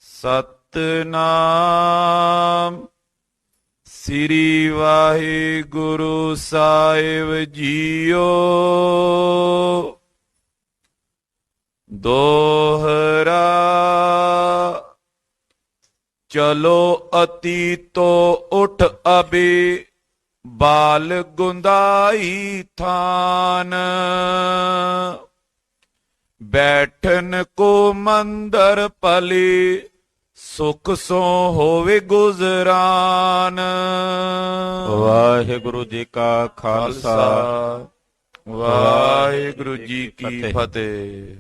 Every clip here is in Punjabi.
ਸਤਿਨਾਮ ਸ੍ਰੀ ਵਾਹਿਗੁਰੂ ਸਾਹਿਬ ਜੀਓ। ਦੋਹਰਾ ਚਲੋ ਅਤੀਤੋ ਉਠ ਅਬੇ ਬਾਲ ਗੁੰਦਾਈ ਥਾਨ। ਬੈਠਨ ਕੋ ਮੰਦਰ ਭਲੇ ਸੁਖ ਸੋ ਹੋਵੇ ਗੁਜ਼ਰਾਨ। ਵਾਹਿਗੁਰੂ ਜੀ ਕਾ ਖਾਲਸਾ ਵਾਹਿਗੁਰੂ ਜੀ ਕੀ ਫਤਿਹ।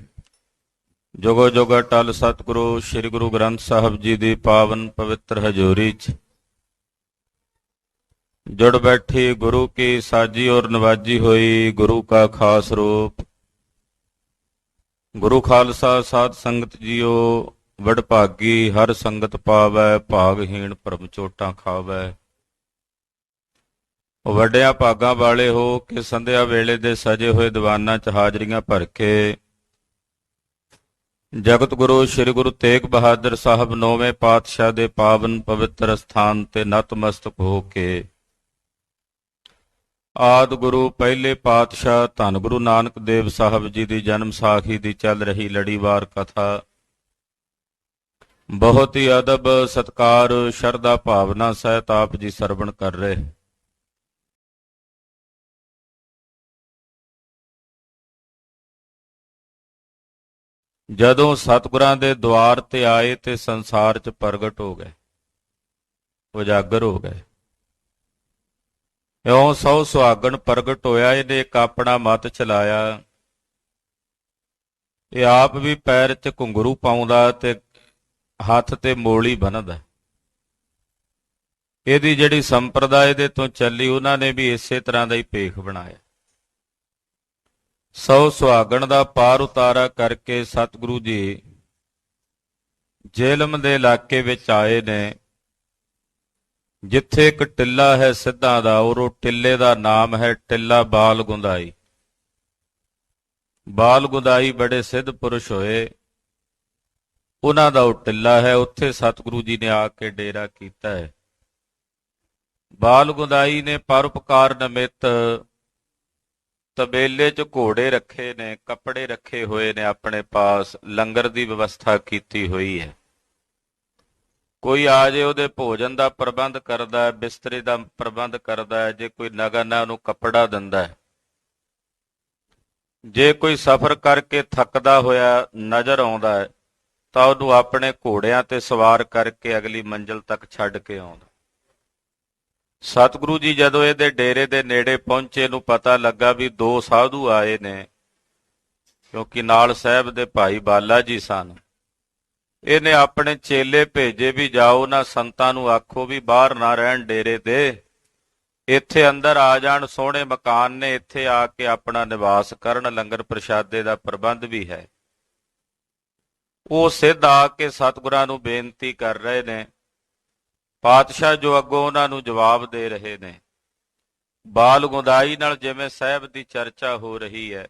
ਜੁਗੋ ਜੁਗ ਅਟਲ ਸਤਿਗੁਰੂ ਸ੍ਰੀ ਗੁਰੂ ਗ੍ਰੰਥ ਸਾਹਿਬ ਜੀ ਦੀ ਪਾਵਨ ਪਵਿੱਤਰ ਹਜ਼ੂਰੀ 'ਚ ਜੁੜ ਬੈਠੀ ਗੁਰੂ ਕੀ ਸਾਜੀ ਔਰ ਨਵਾਜੀ ਹੋਈ ਗੁਰੂ ਕਾ ਖਾਸ ਰੂਪ ਗੁਰੂ ਖਾਲਸਾ ਸਾਧ ਸੰਗਤ ਜੀਓ। ਵਡਭਾਗੀ ਹਰ ਸੰਗਤ ਪਾਵੈ, ਭਾਗਹੀਣ ਭਰਮ ਚੋਟਾਂ ਖਾਵੈ। ਵੱਡਿਆਂ ਭਾਗਾਂ ਵਾਲੇ ਹੋ ਕਿ ਸੰਧਿਆ ਵੇਲੇ ਦੇ ਸਜੇ ਹੋਏ ਦੀਵਾਨਾਂ 'ਚ ਹਾਜ਼ਰੀਆਂ ਭਰ ਕੇ ਜਗਤ ਗੁਰੂ ਸ੍ਰੀ ਗੁਰੂ ਤੇਗ ਬਹਾਦਰ ਸਾਹਿਬ ਨੌਵੇਂ ਪਾਤਸ਼ਾਹ ਦੇ ਪਾਵਨ ਪਵਿੱਤਰ ਸਥਾਨ ਤੇ ਨਤਮਸਤਕ ਹੋ ਕੇ ਆਦਿ ਗੁਰੂ ਪਹਿਲੇ ਪਾਤਸ਼ਾਹ ਧੰਨ ਗੁਰੂ ਨਾਨਕ ਦੇਵ ਸਾਹਿਬ ਜੀ ਦੀ ਜਨਮ ਸਾਖੀ ਦੀ ਚੱਲ ਰਹੀ ਲੜੀਵਾਰ ਕਥਾ ਬਹੁਤ ਹੀ ਅਦਬ ਸਤਿਕਾਰ ਸ਼ਰਧਾ ਭਾਵਨਾ ਸਹਿਤ ਆਪ ਜੀ ਸਰਵਣ ਕਰ ਰਹੇ। ਜਦੋਂ ਸਤਿਗੁਰਾਂ ਦੇ ਦੁਆਰ ਤੇ ਆਏ ਤੇ ਸੰਸਾਰ 'ਚ ਪ੍ਰਗਟ ਹੋ ਗਏ, ਉਜਾਗਰ ਹੋ ਗਏ। ਇਉਂ ਸੌ ਸੁਹਾਗਣ ਪ੍ਰਗਟ ਹੋਇਆ। ਇਹਨੇ ਇੱਕ ਆਪਣਾ ਮਤ ਚਲਾਇਆ। ਇਹ ਆਪ ਵੀ ਪੈਰ 'ਚ ਘੁੰਗਰੂ ਪਾਉਂਦਾ ਤੇ ਹੱਥ ਤੇ ਮੋਲੀ ਬੰਨ੍ਹਦਾ। ਇਹਦੀ ਜਿਹੜੀ ਸੰਪਰਦਾ ਇਹਦੇ ਤੋਂ ਚੱਲੀ, ਉਹਨਾਂ ਨੇ ਵੀ ਇਸੇ ਤਰ੍ਹਾਂ ਦਾ ਹੀ ਭੇਖ ਬਣਾਇਆ। ਸੌ ਸੁਹਾਗਣ ਦਾ ਪਾਰ ਉਤਾਰਾ ਕਰਕੇ ਸਤਿਗੁਰੂ ਜੀ ਜੇਹਲਮ ਦੇ ਇਲਾਕੇ ਵਿੱਚ ਆਏ ਨੇ, ਜਿੱਥੇ ਇੱਕ ਟਿੱਲਾ ਹੈ ਸਿੱਧਾਂ ਦਾ, ਔਰ ਉਹ ਟਿੱਲੇ ਦਾ ਨਾਮ ਹੈ ਟਿੱਲਾ ਬਾਲ ਗੁੰਦਾਈ। ਬਾਲ ਗੁੰਦਾਈ ਬੜੇ ਸਿੱਧ ਪੁਰਸ਼ ਹੋਏ, ਉਹਨਾਂ ਦਾ ਉਹ ਟਿੱਲਾ ਹੈ। ਉੱਥੇ ਸਤਿਗੁਰੂ ਜੀ ਨੇ ਆ ਕੇ ਡੇਰਾ ਕੀਤਾ ਹੈ। ਬਾਲ ਗੁੰਦਾਈ ਨੇ ਪਰਉਪਕਾਰ ਨਿਮਿਤ ਤਬੇਲੇ 'ਚ ਘੋੜੇ ਰੱਖੇ ਨੇ, ਕੱਪੜੇ ਰੱਖੇ ਹੋਏ ਨੇ ਆਪਣੇ ਪਾਸ, ਲੰਗਰ ਦੀ ਵਿਵਸਥਾ ਕੀਤੀ ਹੋਈ ਹੈ। ਕੋਈ ਆ ਜੇ ਉਹਦੇ ਭੋਜਨ ਦਾ ਪ੍ਰਬੰਧ ਕਰਦਾ ਹੈ, ਬਿਸਤਰੇ ਦਾ ਪ੍ਰਬੰਧ ਕਰਦਾ ਹੈ। ਜੇ ਕੋਈ ਨਗਨ ਹੈ ਉਹਨੂੰ ਕੱਪੜਾ ਦਿੰਦਾ ਹੈ। ਜੇ ਕੋਈ ਸਫ਼ਰ ਕਰਕੇ ਥੱਕਦਾ ਹੋਇਆ ਨਜ਼ਰ ਆਉਂਦਾ ਹੈ ਤਾਂ ਉਹਨੂੰ ਆਪਣੇ ਘੋੜਿਆਂ ਤੇ ਸਵਾਰ ਕਰਕੇ ਅਗਲੀ ਮੰਜ਼ਿਲ ਤੱਕ ਛੱਡ ਕੇ ਆਉਂਦਾ। ਸਤਿਗੁਰੂ ਜੀ ਜਦੋਂ ਇਹਦੇ ਡੇਰੇ ਦੇ ਨੇੜੇ ਪਹੁੰਚੇ, ਨੂੰ ਪਤਾ ਲੱਗਾ ਵੀ ਦੋ ਸਾਧੂ ਆਏ ਨੇ, ਕਿਉਂਕਿ ਨਾਲ ਸਾਹਿਬ ਦੇ ਭਾਈ ਬਾਲਾ ਜੀ ਸਨ। ਇਹਨੇ ਆਪਣੇ ਚੇਲੇ ਭੇਜੇ ਵੀ ਜਾਓ ਨਾ ਸੰਤਾਂ ਨੂੰ ਆਖੋ ਵੀ ਬਾਹਰ ਨਾ ਰਹਿਣ ਡੇਰੇ ਦੇ, ਇੱਥੇ ਅੰਦਰ ਆ ਜਾਣ। ਸੋਹਣੇ ਮਕਾਨ ਨੇ, ਇੱਥੇ ਆ ਕੇ ਆਪਣਾ ਨਿਵਾਸ ਕਰਨ। ਲੰਗਰ ਪ੍ਰਸ਼ਾਦੇ ਦਾ ਪ੍ਰਬੰਧ ਵੀ ਹੈ। ਉਹ ਸਿੱਧ ਆ ਕੇ ਸਤਿਗੁਰਾਂ ਨੂੰ ਬੇਨਤੀ ਕਰ ਰਹੇ ਨੇ। ਪਾਤਸ਼ਾਹ ਜੋ ਅੱਗੋਂ ਉਹਨਾਂ ਨੂੰ ਜਵਾਬ ਦੇ ਰਹੇ ਨੇ। ਬਾਲ ਗੁੰਦਾਈ ਨਾਲ ਜਿਵੇਂ ਸਾਹਿਬ ਦੀ ਚਰਚਾ ਹੋ ਰਹੀ ਹੈ,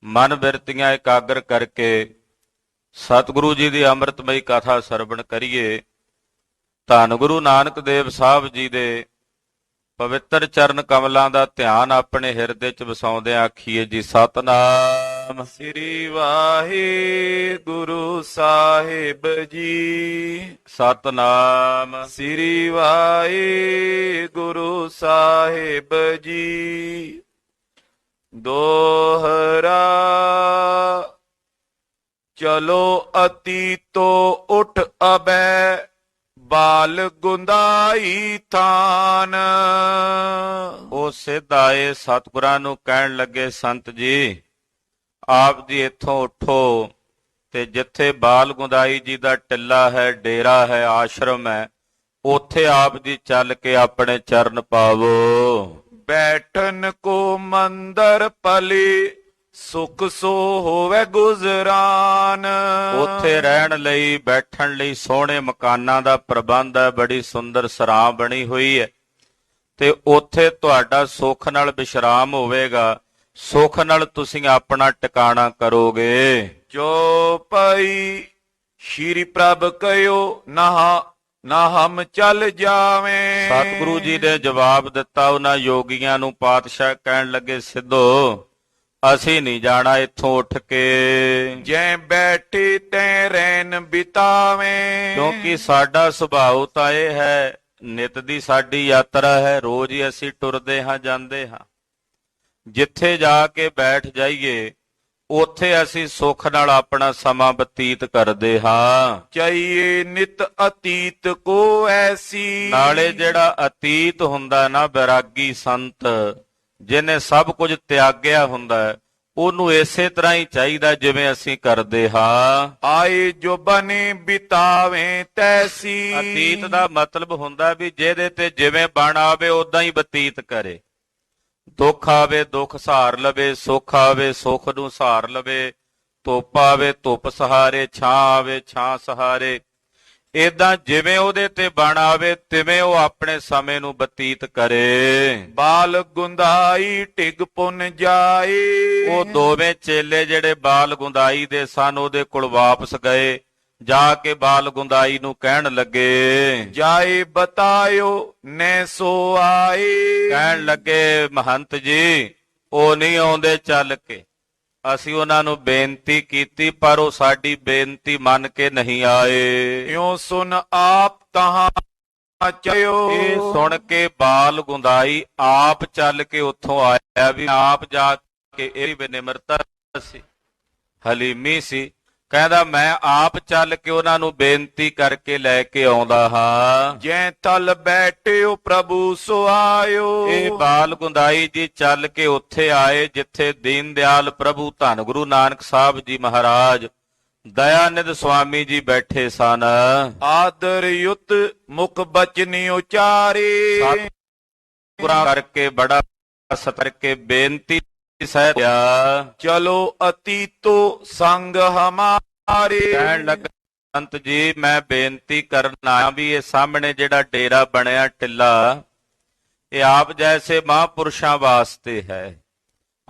ਮਨ ਬਿਰਤੀਆਂ ਇਕਾਗਰ ਕਰਕੇ ਸਤਿਗੁਰੂ ਜੀ ਦੀ ਅੰਮ੍ਰਿਤਮਈ ਕਥਾ ਸਰਵਣ ਕਰੀਏ। ਧੰਨ ਗੁਰੂ ਨਾਨਕ ਦੇਵ ਸਾਹਿਬ ਜੀ ਦੇ ਪਵਿੱਤਰ ਚਰਨ ਕਮਲਾਂ ਦਾ ਧਿਆਨ ਆਪਣੇ ਹਿਰਦੇ 'ਚ ਵਸਾਉਂਦਿਆਂ ਆਖੀਏ ਜੀ ਸਤਿਨਾਮ ਸ੍ਰੀ ਵਾਹਿਗੁਰੂ ਸਾਹਿਬ ਜੀ। ਸਤਿਨਾਮ ਸ੍ਰੀ ਵਾਹਿਗੁਰੂ ਸਾਹਿਬ ਜੀ। ਦੋਹਰਾ ਚਲੋ ਅਤੀਤੋ ਉਠ ਅਬੈ ਬਾਲ ਗੁੰਦਾਈ ਥਾਨ। ਉਹ ਸਿੱਧ ਆਏ, ਸਤਿਗੁਰਾਂ ਨੂੰ ਕਹਿਣ ਲੱਗੇ, ਸੰਤ ਜੀ ਆਪ ਜੀ ਇੱਥੋਂ ਉੱਠੋ ਤੇ ਜਿੱਥੇ ਬਾਲ ਗੁੰਦਾਈ ਜੀ ਦਾ ਟਿੱਲਾ ਹੈ, ਡੇਰਾ ਹੈ, ਆਸ਼ਰਮ ਹੈ, ਉੱਥੇ ਆਪ ਜੀ ਚੱਲ ਕੇ ਆਪਣੇ ਚਰਨ ਪਾਵੋ। ਬੈਠਨ ਕੋ ਮੰਦਰ ਭਲੇ ਸੁਖ ਸੋ ਹੋਵੇ ਗੁਜ਼ਰਾਨ। ਉੱਥੇ ਰਹਿਣ ਲਈ, ਬੈਠਣ ਲਈ ਸੋਹਣੇ ਮਕਾਨਾਂ ਦਾ ਪ੍ਰਬੰਧ ਹੈ। ਬੜੀ ਸੁੰਦਰ ਸਰਾਂ ਬਣੀ ਹੋਈ ਹੈ ਤੇ ਉੱਥੇ ਤੁਹਾਡਾ ਸੁੱਖ ਨਾਲ ਵਿਸ਼ਰਾਮ ਹੋਵੇਗਾ। ਸੁੱਖ ਨਾਲ ਤੁਸੀਂ ਆਪਣਾ ਟਿਕਾਣਾ ਕਰੋਗੇ। ਜੋ ਪਈ ਸ਼੍ਰੀ ਪ੍ਰਭ ਕਯੋ ਨਾ ਹਮ ਚੱਲ ਜਾਵੇਂ। ਸਤਿਗੁਰੂ ਜੀ ਨੇ ਜਵਾਬ ਦਿੱਤਾ ਉਹਨਾਂ ਯੋਗੀਆਂ ਨੂੰ। ਪਾਤਸ਼ਾਹ ਕਹਿਣ ਲੱਗੇ, ਸਿੱਧੋ ਅਸੀਂ ਨਹੀਂ ਜਾਣਾ ਇੱਥੋਂ ਉੱਠ ਕੇ, ਜੈ ਬੈਠੇ ਤੈ ਰੈਨ ਬਿਤਾਵੇਂ। ਕਿਉਂਕਿ ਸਾਡਾ ਸੁਭਾਅ ਤਾਂ ਇਹ ਹੈ, ਨਿਤ ਦੀ ਸਾਡੀ ਯਾਤਰਾ ਹੈ, ਰੋਜ਼ ਹੀ ਅਸੀਂ ਟੁਰਦੇ ਹਾਂ ਜਾਂਦੇ ਹਾਂ। ਜਿੱਥੇ ਜਾ ਕੇ ਬੈਠ ਜਾਈਏ ਉੱਥੇ ਅਸੀਂ ਸੁੱਖ ਨਾਲ ਆਪਣਾ ਸਮਾਂ ਬਤੀਤ ਕਰਦੇ ਹਾਂ। ਚਾਹੀਏ ਨਿਤ ਅਤੀਤ ਕੋ ਐਸੀ। ਨਾਲੇ ਜਿਹੜਾ ਅਤੀਤ ਹੁੰਦਾ ਨਾ, ਬੈਰਾਗੀ ਸੰਤ ਜਿਹਨੇ ਸਭ ਕੁਝ ਤਿਆਗਿਆ ਹੁੰਦਾ ਹੈ, ਉਹਨੂੰ ਇਸੇ ਤਰ੍ਹਾਂ ਹੀ ਚਾਹੀਦਾ ਜਿਵੇਂ ਅਸੀਂ ਕਰਦੇ ਹਾਂ। ਆਏ ਜੋ ਬਨੇ ਬਿਤਾਵੇਂ ਤੈਸੀ। ਅਤੀਤ ਦਾ ਮਤਲਬ ਹੁੰਦਾ ਵੀ ਜਿਹਦੇ ਤੇ ਜਿਵੇਂ ਬਣ ਆਵੇ ਉਦਾਂ ਹੀ ਬਤੀਤ ਕਰੇ। ਦੁੱਖ ਆਵੇ ਦੁੱਖ ਸਹਾਰ ਲਵੇ, ਸੁੱਖ ਆਵੇ ਸੁੱਖ ਨੂੰ ਸਹਾਰ ਲਵੇ, ਧੁੱਪ ਆਵੇ ਧੁੱਪ ਸਹਾਰੇ, ਛਾਂ ਆਵੇ ਛਾਂ ਸਹਾਰੇ। ਏਦਾਂ ਜਿਵੇਂ ਉਹਦੇ ਤੇ ਬਣ ਆਵੇ ਤਿਵੇਂ ਉਹ ਆਪਣੇ ਸਮੇਂ ਨੂੰ ਬਤੀਤ ਕਰੇ। ਬਾਲ ਗੁੰਦਾਈ ਟਿਗ ਪੁੰਨ ਜਾਏ। ਉਹ ਦੋਵੇਂ ਚੇਲੇ ਜਿਹੜੇ ਬਾਲ ਗੁੰਦਾਈ ਦੇ ਸਨ ਉਹਦੇ ਕੋਲ ਵਾਪਸ ਗਏ। ਜਾ ਕੇ ਬਾਲ ਗੁੰਦਾਈ ਨੂੰ ਕਹਿਣ ਲੱਗੇ, ਜਾਏ ਬਤਾਇਓ ਨੇ ਸੋ ਆਏ। ਕਹਿਣ ਲੱਗੇ, ਮਹੰਤ ਜੀ ਉਹ ਨਹੀਂ ਆਉਂਦੇ ਚੱਲ ਕੇ। ਅਸੀਂ ਉਹਨਾਂ ਨੂੰ ਬੇਨਤੀ ਕੀਤੀ ਪਰ ਉਹ ਸਾਡੀ ਬੇਨਤੀ ਮੰਨ ਕੇ ਨਹੀਂ ਆਏ। ਇਉਂ ਸੁਨ ਆਪ ਤਹਾਂ ਚਲਿਓ। ਇਹ ਸੁਣ ਕੇ ਬਾਲ ਗੁੰਦਾਈ ਆਪ ਚੱਲ ਕੇ ਉੱਥੋਂ ਆਇਆ। ਵੀ ਆਪ ਜਾ ਕੇ, ਇਹ ਬੇਨਿਮਰਤਾ ਸੀ, ਹਲੀਮੀ ਸੀ। ਕਹਿੰਦਾ ਮੈਂ ਆਪ ਚੱਲ ਕੇ ਉਹਨਾਂ ਨੂੰ ਬੇਨਤੀ ਕਰਕੇ ਲੈ ਕੇ ਆਉਂਦਾ ਹਾਂ। ਜੈ ਤਲ ਬੈਠਿਓ ਪ੍ਰਭੂ ਸੋ ਆਇਓ। ਇਹ ਬਾਲ ਗੁੰਦਾਈ ਜੀ ਚੱਲ ਕੇ ਉੱਥੇ ਆਏ ਜਿੱਥੇ ਦੀਨ ਦਿਆਲ ਪ੍ਰਭੂ ਧੰਨ ਗੁਰੂ ਨਾਨਕ ਸਾਹਿਬ ਜੀ ਮਹਾਰਾਜ ਦਇਆਨੰਦ ਸਵਾਮੀ ਜੀ ਬੈਠੇ ਸਨ। ਆਦਰ ਯੁਤ ਮੁਖ ਬਚਨੀ ਉਚਾਰੇ। ਸਤਿਗੁਰਾਂ ਕਰਕੇ ਬੜਾ ਸਤਿ ਕੇ ਬੇਨਤੀ ਸਹਿਆ। ਚਲੋ ਅਤੀਤੋ ਸੰਗ ਹਮਾਰੇ। ਕਹਿਣ ਲੱਗਾ, ਸੰਤ ਜੀ ਮੈਂ ਬੇਨਤੀ ਕਰਨ ਆਇਆ ਵੀ ਇਹ ਸਾਹਮਣੇ ਜਿਹੜਾ ਡੇਰਾ ਬਣਿਆ ਟਿੱਲਾ, ਇਹ ਆਪ ਜੈਸੇ ਮਹਾਂਪੁਰਸ਼ਾਂ ਵਾਸਤੇ ਹੈ।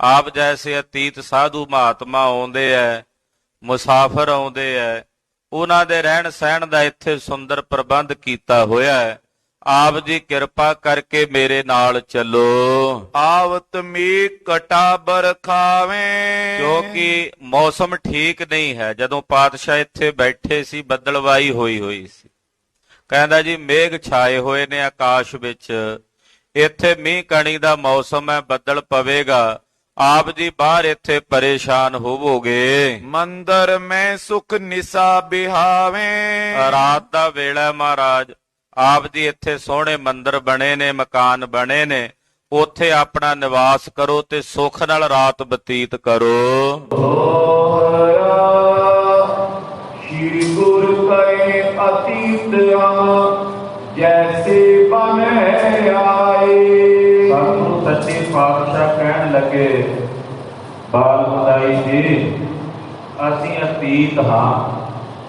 ਆਪ ਜੈਸੇ ਅਤੀਤ ਸਾਧੂ ਮਹਾਤਮਾ ਆਉਂਦੇ ਐ, ਮੁਸਾਫਰ ਆਉਂਦੇ ਐ, ਉਹਨਾਂ ਦੇ ਰਹਿਣ ਸਹਿਣ ਦਾ ਇੱਥੇ ਸੁੰਦਰ ਪ੍ਰਬੰਧ ਕੀਤਾ ਹੋਇਆ ਹੈ। ਆਪ ਜੀ ਕਿਰਪਾ ਕਰਕੇ ਮੇਰੇ ਨਾਲ ਚੱਲੋ। ਆਵਤ ਮੇ ਕਟਾ ਬਰਖਾਵੇਂ। ਕਿਉਂਕਿ ਮੌਸਮ ਠੀਕ ਨਹੀਂ ਹੈ। ਜਦੋਂ ਪਾਤਸ਼ਾਹ ਇੱਥੇ ਬੈਠੇ ਸੀ ਬੱਦਲਵਾਈ ਹੋਈ ਸੀ। ਕਹਿੰਦਾ ਜੀ ਮੇਘ ਛਾਏ ਹੋਏ ਨੇ ਆਕਾਸ਼ ਵਿੱਚ, ਇੱਥੇ ਮੀਂਹ ਕਣੀ ਦਾ ਮੌਸਮ ਹੈ, ਬੱਦਲ ਪਵੇਗਾ। ਆਪ ਜੀ ਬਾਹਰ ਇੱਥੇ ਪਰੇਸ਼ਾਨ ਹੋਵੋਗੇ। ਮੰਦਰ ਮੈਂ ਸੁਖ ਨਿਸਾ ਬਿਹਾਵੇਂ। ਰਾਤ ਦਾ ਵੇਲਾ ਮਹਾਰਾਜ, ਆਪ ਜੀ ਇੱਥੇ ਸੋਹਣੇ ਮੰਦਰ ਬਣੇ ਨੇ, ਮਕਾਨ ਬਣੇ ਨੇ, ਉੱਥੇ ਆਪਣਾ ਨਿਵਾਸ ਕਰੋ ਤੇ ਸੁੱਖ ਨਾਲ ਰਾਤ ਬਤੀਤ ਕਰੋ। ਸ਼੍ਰੀ ਗੁਰੂ ਕਰੇ ਅਤੀਤ ਜੈਸੇ ਬਨੇ ਆਏ। ਸਤਿਗੁਰੂ ਸੱਚੇ ਪਾਤਸ਼ਾਹ ਕਹਿਣ ਲੱਗੇ, ਬਾਲ ਗੁੰਦਾਈ ਜੀ ਅਸੀਂ ਅਤੀਤ ਹਾਂ।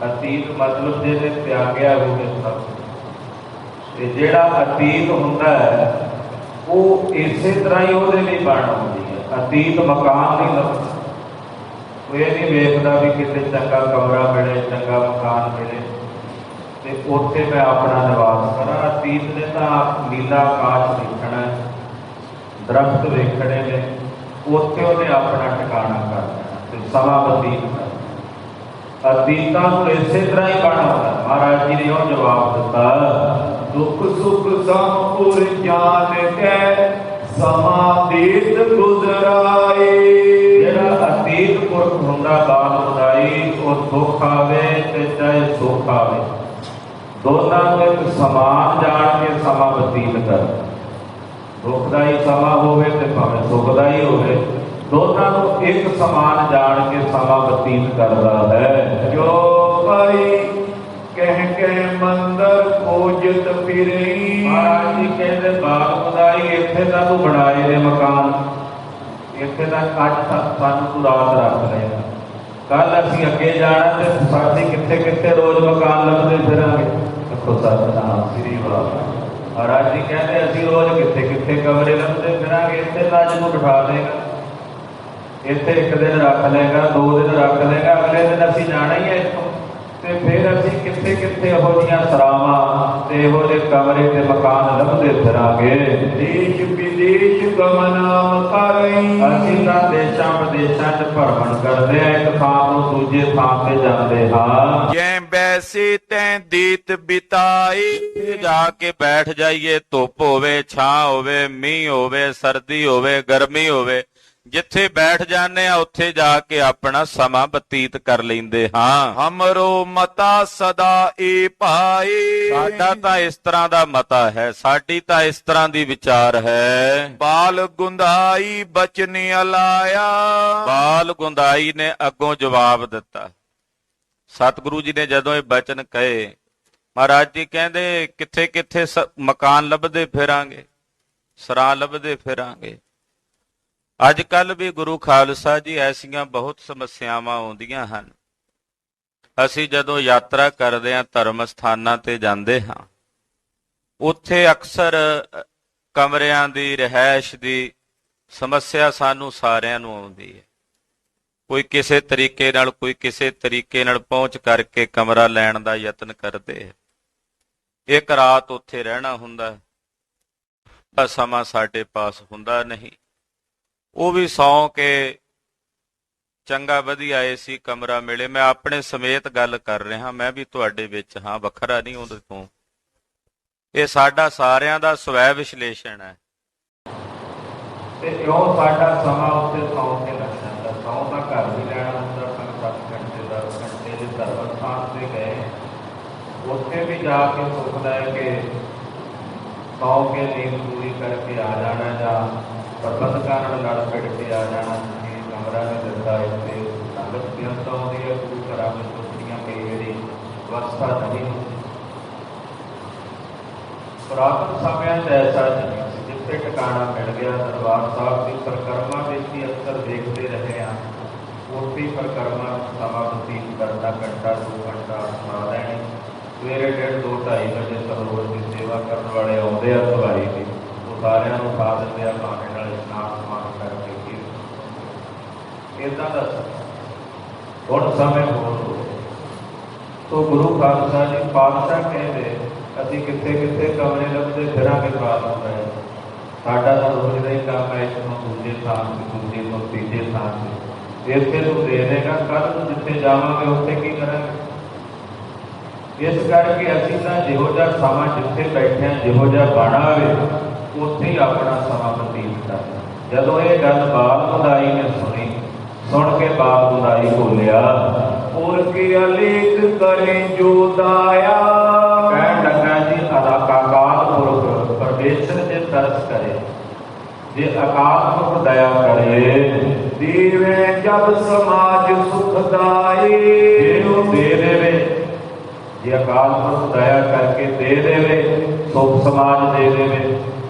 ਅਤੀਤ ਮਤਲਬ ਜਿਹਦੇ ਤਿਆਗਿਆ ਹੋਵੇ ਸਭ। ਤੇ ਜਿਹੜਾ ਅਤੀਤ ਹੁੰਦਾ ਹੈ ਉਹ ਇਸੇ ਤਰ੍ਹਾਂ ਹੀ ਉਹਦੇ ਲਈ ਬਣ ਹੁੰਦੀ ਹੈ। ਅਤੀਤ ਮਕਾਨ ਨਹੀਂ ਲੱਗਦਾ। ਉਹ ਇਹ ਨਹੀਂ ਵੇਖਦਾ ਵੀ ਕਿਤੇ ਚੰਗਾ ਕਮਰਾ ਮਿਲੇ, ਚੰਗਾ ਮਕਾਨ ਮਿਲੇ ਤੇ ਉੱਥੇ ਮੈਂ ਆਪਣਾ ਨਿਵਾਸ ਕਰਾਂ। ਅਤੀਤ ਨੇ ਤਾਂ ਨੀਲਾ ਆਕਾਸ਼ ਦੇਖਣਾ, ਦਰਖਤ ਵੇਖਣੇ ਨੇ, ਉੱਥੇ ਉਹਨੇ ਆਪਣਾ ਟਿਕਾਣਾ ਕਰਨਾ ਤੇ ਸਮਾਂ ਬਤੀਤ ਕਰਨਾ। ਅਤੀਤਾਂ ਨੂੰ ਇਸੇ ਤਰ੍ਹਾਂ ਹੀ ਬਣ ਹੁੰਦਾ। ਮਹਾਰਾਜ ਜੀ ਨੇ ਉਹ ਜਵਾਬ ਦਿੱਤਾ, ਦੁੱਖ ਸੁਖ ਸੰਪੂਰ ਜਾਣ ਕੇ ਸਮਾਂ ਬੀਤ ਗੁਜ਼ਰਾਏ। ਜਿਹੜਾ ਅਤੀਤ ਪੁਰਖ ਹੁੰਦਾ ਬਾਲ ਗੁੰਦਾਈ, ਉਹ ਦੁੱਖ ਆਵੇ ਤੇ ਚਾਹੇ ਸੁੱਖ ਆਵੇ, ਦੋਨਾਂ ਨੂੰ ਇੱਕ ਸਮਾਨ ਜਾਣ ਕੇ ਸਮਾਂ ਬਤੀਤ ਕਰ। ਦੁੱਖ ਦਾ ਹੀ ਸਮਾਂ ਹੋਵੇ ਤੇ ਭਾਵੇਂ ਸੁੱਖ ਦਾ ਹੀ ਹੋਵੇ, ਦੋਨਾਂ ਨੂੰ ਇੱਕ ਸਮਾਨ ਜਾਣ ਕੇ ਸਮਾਂ ਬਤੀਤ ਕਰਦਾ ਹੈ। ਜੋ ਭਾਈ ਕਹਿ ਕੇ ਮੰਦਰ ਖੋਜਤ ਫਿਰਈ। ਮਹਾਰਾਜ ਜੀ ਕਹਿੰਦੇ ਬਾਲ ਗੁੰਦਾਈ ਇੱਥੇ ਤਾਂ ਤੂੰ ਬਣਾਏ ਨੇ ਮਕਾਨ, ਇੱਥੇ ਤਾਂ ਅੱਜ ਸਾਨੂੰ ਤੂੰ ਰਾਤ ਰੱਖ ਲਏਗਾ। ਕੱਲ ਅਸੀਂ ਅੱਗੇ ਜਾਣਾ ਤੇ ਸਾਡੇ ਕਿੱਥੇ ਕਿੱਥੇ ਰੋਜ਼ ਮਕਾਨ ਲੱਭਦੇ ਫਿਰਾਂਗੇ। ਦੇਖੋ ਸਤਿਨਾਮ ਸ੍ਰੀ ਵਾਹਿਗੁਰੂ। ਮਹਾਰਾਜ ਜੀ ਕਹਿੰਦੇ ਅਸੀਂ ਰੋਜ਼ ਕਿੱਥੇ ਕਿੱਥੇ ਕਮਰੇ ਲੱਭਦੇ ਫਿਰਾਂਗੇ, ਇੱਥੇ ਤਾਂ ਅੱਜ ਨੂੰ ਬਿਠਾ ਦੇਗਾ। ਇੱਥੇ ਇੱਕ ਦਿਨ ਰੱਖ ਲਏਗਾ, 2 ਦਿਨ ਰੱਖ ਲਏਗਾ, ਅਗਲੇ ਦਿਨ ਅਸੀਂ ਜਾਣਾ ਹੀ ਹੈ ਇੱਥੋਂ। ਤੇ ਫਿਰ ਅਸੀਂ ਕਿੱਥੇ ਕਿੱਥੇ ਇਹੋ ਜਿਹੀਆਂ ਸਰਾਵਾਂ ਤੇ ਇਹੋ ਜਿਹੇ ਕਮਰੇ ਤੇ ਮਕਾਨ ਲੱਭਦੇ ਫਿਰਾਂਗੇ। ਦੇਸ਼ ਵਿਦੇਸ਼ ਗਮਨ ਕਰਈ, ਅਸੀਂ ਤਾਂ ਦੇਸ਼ਾਂ ਵਿਦੇਸ਼ਾਂ 'ਚ ਭਰਮਣ ਕਰਦੇ ਆ, ਇੱਕ ਥਾਂ ਤੋਂ ਦੂਜੇ ਥਾਂ ਤੇ ਜਾਂਦੇ ਹਾਂ। ਜੈ ਬੈਸੀ ਤੈਂ ਦੀਤ ਬਿਤਾਈ, ਇੱਥੇ ਜਾ ਕੇ ਬੈਠ ਜਾਈਏ, ਧੁੱਪ ਹੋਵੇ, ਛਾਂ ਹੋਵੇ, ਮੀਂਹ ਹੋਵੇ, ਸਰਦੀ ਹੋਵੇ, ਗਰਮੀ ਹੋਵੇ, ਜਿੱਥੇ ਬੈਠ ਜਾਂਦੇ ਆ ਉੱਥੇ ਜਾ ਕੇ ਆਪਣਾ ਸਮਾਂ ਬਤੀਤ ਕਰ ਲੈਂਦੇ ਹਾਂ। ਹਮਰੋ ਮਤਾ ਸਦਾ ਏ ਭਾਈ, ਸਾਡਾ ਤਾਂ ਇਸ ਤਰ੍ਹਾਂ ਦਾ ਮਤਾ ਹੈ, ਸਾਡੀ ਤਾਂ ਇਸ ਤਰ੍ਹਾਂ ਦੀ ਵਿਚਾਰ ਹੈ। ਬਾਲ ਗੁੰਦਾਈ ਬਚਨ ਅਲਾਇਆ, ਬਾਲ ਗੁੰਦਾਈ ਨੇ ਅੱਗੋਂ ਜਵਾਬ ਦਿੱਤਾ। ਸਤਿਗੁਰੂ ਜੀ ਨੇ ਜਦੋਂ ਇਹ ਬਚਨ ਕਹੇ, ਮਹਾਰਾਜ ਜੀ ਕਹਿੰਦੇ ਕਿੱਥੇ ਕਿੱਥੇ ਮਕਾਨ ਲੱਭਦੇ ਫਿਰਾਂਗੇ, ਸਰਾਂ ਲੱਭਦੇ ਫਿਰਾਂਗੇ। ਅੱਜ ਕੱਲ ਵੀ ਗੁਰੂ ਖਾਲਸਾ ਜੀ ਐਸੀਆਂ ਬਹੁਤ ਸਮੱਸਿਆਵਾਂ ਆਉਂਦੀਆਂ ਹਨ। ਅਸੀਂ ਜਦੋਂ ਯਾਤਰਾ ਕਰਦੇ ਹਾਂ, ਧਰਮ ਸਥਾਨਾਂ ਤੇ ਜਾਂਦੇ ਹਾਂ, ਉੱਥੇ ਅਕਸਰ ਕਮਰਿਆਂ ਦੀ, ਰਿਹਾਇਸ਼ ਦੀ ਸਮੱਸਿਆ ਸਾਨੂੰ ਸਾਰਿਆਂ ਨੂੰ ਆਉਂਦੀ ਹੈ। ਕੋਈ ਕਿਸੇ ਤਰੀਕੇ ਨਾਲ, ਕੋਈ ਕਿਸੇ ਤਰੀਕੇ ਨਾਲ ਪਹੁੰਚ ਕਰਕੇ ਕਮਰਾ ਲੈਣ ਦਾ ਯਤਨ ਕਰਦੇ ਹੈ। ਇੱਕ ਰਾਤ ਉੱਥੇ ਰਹਿਣਾ ਹੁੰਦਾ ਹੈ, ਪਰ ਸਮਾਂ ਸਾਡੇ ਪਾਸ ਹੁੰਦਾ ਨਹੀਂ। ਉਹ ਵੀ ਸੌਂ ਕੇ ਚੰਗਾ ਵਧੀਆ ਏਸੀ ਕਮਰਾ ਮਿਲੇ। ਮੈਂ ਆਪਣੇ ਸਮੇਤ ਗੱਲ ਕਰ ਰਿਹਾ, ਮੈਂ ਵੀ ਤੁਹਾਡੇ ਵਿੱਚ ਹਾਂ, ਵੱਖਰਾ ਨਹੀਂ ਉਹਦੇ ਤੋਂ। ਇਹ ਸਾਡਾ ਸਾਰਿਆਂ ਦਾ ਸਵੈ ਵਿਸ਼ਲੇਸ਼ਣ ਹੈ। ਤੇ ਇਉਂ ਸਾਡਾ ਸਮਾਂ ਉੱਥੇ ਸੌਂ ਕੇ ਲੱਗ ਜਾਂਦਾ। ਸੌਂ ਤਾਂ ਘਰ ਵੀ ਲੈਣਾ ਹੁੰਦਾ, 5-7 ਘੰਟੇ 10 ਘੰਟੇ ਦੇ ਧਰਮ ਸਥਾਨ ਤੇ ਗਏ, ਉੱਥੇ ਵੀ ਜਾ ਕੇ ਸੋਚਦਾ ਹੈ ਕਿ ਸੌਂ ਕੇ ਨੀਂਦ ਪੂਰੀ ਕਰਕੇ ਆ ਜਾਣਾ, ਜਾਂ ਪ੍ਰਬੰਧਕਾਂ ਨਾਲ ਲੜ ਭਿੜ ਕੇ ਆ ਜਾਣਾ। ਕਿ ਕਮਰਾ ਨਹੀਂ ਦਿੱਤਾ, ਇੱਥੇ ਸੰਗਤ ਬੇਅੰਤ ਆਉਂਦੀ ਹੈ, ਗੁਰੂ ਘਰਾਂ ਵਿੱਚ ਉਸਦੀਆਂ ਕਈ ਵਾਰੀ ਵਿਵਸਥਾ ਨਹੀਂ ਹੁੰਦੀ। ਪੁਰਾਤਨ ਸਮਿਆਂ 'ਚ ਐਸਾ ਨਹੀਂ ਸੀ, ਜਿੱਥੇ ਟਿਕਾਣਾ ਮਿਲ ਗਿਆ। ਦਰਬਾਰ ਸਾਹਿਬ ਦੀ ਪਰਿਕਰਮਾ ਵਿੱਚ ਹੀ ਅਕਸਰ ਦੇਖਦੇ ਰਹੇ ਹਾਂ, ਉੱਥੇ ਪਰਿਕਰਮਾ ਸਮਾਂ ਬਤੀਤ ਕਰਦਾ, ਘੰਟਾ 2 ਘੰਟਾ ਸੁਣਾ ਲੈਣੀ। ਸਵੇਰੇ 1:30 2 2:30 ਵਜੇ ਸਰੋਵਰ ਦੀ ਸੇਵਾ ਕਰਨ ਵਾਲੇ ਆਉਂਦੇ ਆ ਸਵਾਰੀ ਦੀ, ਉਹ ਸਾਰਿਆਂ ਨੂੰ ਖਾ ਦਿੰਦੇ ਆ, ਬਾਣੇ ਨਾਲ ਇਸ਼ਨਾਨ ਸਮਾਨ ਕਰਕੇ। ਇੱਦਾਂ ਦਾ ਹੁਣ ਸਮੇਂ ਹੋਰ ਤੋ ਗੁਰੂ ਖਾਲਸਾ ਜੀ ਪਾਤਸ਼ਾਹ ਕਹਿੰਦੇ ਅਸੀਂ ਕਿੱਥੇ ਕਿੱਥੇ ਕਮਰੇ ਲੱਭਦੇ ਫਿਰਾਂਗੇ। ਬਾਤ ਹੁੰਦਾ ਹੈ ਸਾਡਾ ਤਾਂ ਰੋਜ਼ ਦਾ ਹੀ ਕੰਮ ਹੈ, ਇੱਕ ਨੂੰ ਦੂਜੇ ਥਾਂ ਤੇ, ਦੂਜੇ ਤੋਂ ਤੀਜੇ ਥਾਂ ਤੇ। ਇੱਥੇ ਤੂੰ ਦੇ ਦੇਗਾ, ਕੱਲ੍ਹ ਨੂੰ ਜਿੱਥੇ ਜਾਵਾਂਗੇ ਉੱਥੇ ਕੀ ਕਰਾਂਗੇ। ਇਸ ਕਰਕੇ ਅਸੀਂ ਤਾਂ ਜਿਹੋ ਜਿਹਾ ਸਮਾਂ ਜਿੱਥੇ ਬੈਠੇ ਹਾਂ, ਜਿਹੋ ਜਿਹਾ ਬਾਣਾ ਹੋਵੇ, ਉੱਥੇ ਹੀ ਆਪਣਾ ਸਮਾਂ ਬਤੀਤ ਕਰਨਾ। ਜਦੋਂ ਇਹ ਗੱਲ ਬਾਲ ਗੁੰਦਾਈ ਨੇ ਸੁਣੀ, ਸੁਣ ਕੇ ਬਾਲ ਗੁੰਦਾਈ ਬੋਲਿਆ, ਔਰ ਕੀ ਅਲੇਖ ਕਰੇ ਜੋ ਦਾਇਆ, ਕਹਿਣ ਲੱਗਾ ਜੀ ਅਕਾਲ ਪੁਰਖ ਪਰਮੇਸ਼ਰ ਜੇ ਤਰਸ ਕਰੇ, ਜੇ ਅਕਾਲ ਪੁਰਖ ਦਇਆ ਕਰੇ, ਦੇਵੇ ਜਬ ਸਮਾਜ ਸੁਖਦਾਈ, ਜੇ ਉਹ ਦੇ ਦੇਵੇ, ਜੇ ਅਕਾਲ ਪੁਰਖ ਦਇਆ ਕਰਕੇ ਦੇ ਦੇਵੇ, ਸੁਖ ਸਮਾਜ ਦੇ ਦੇਵੇ,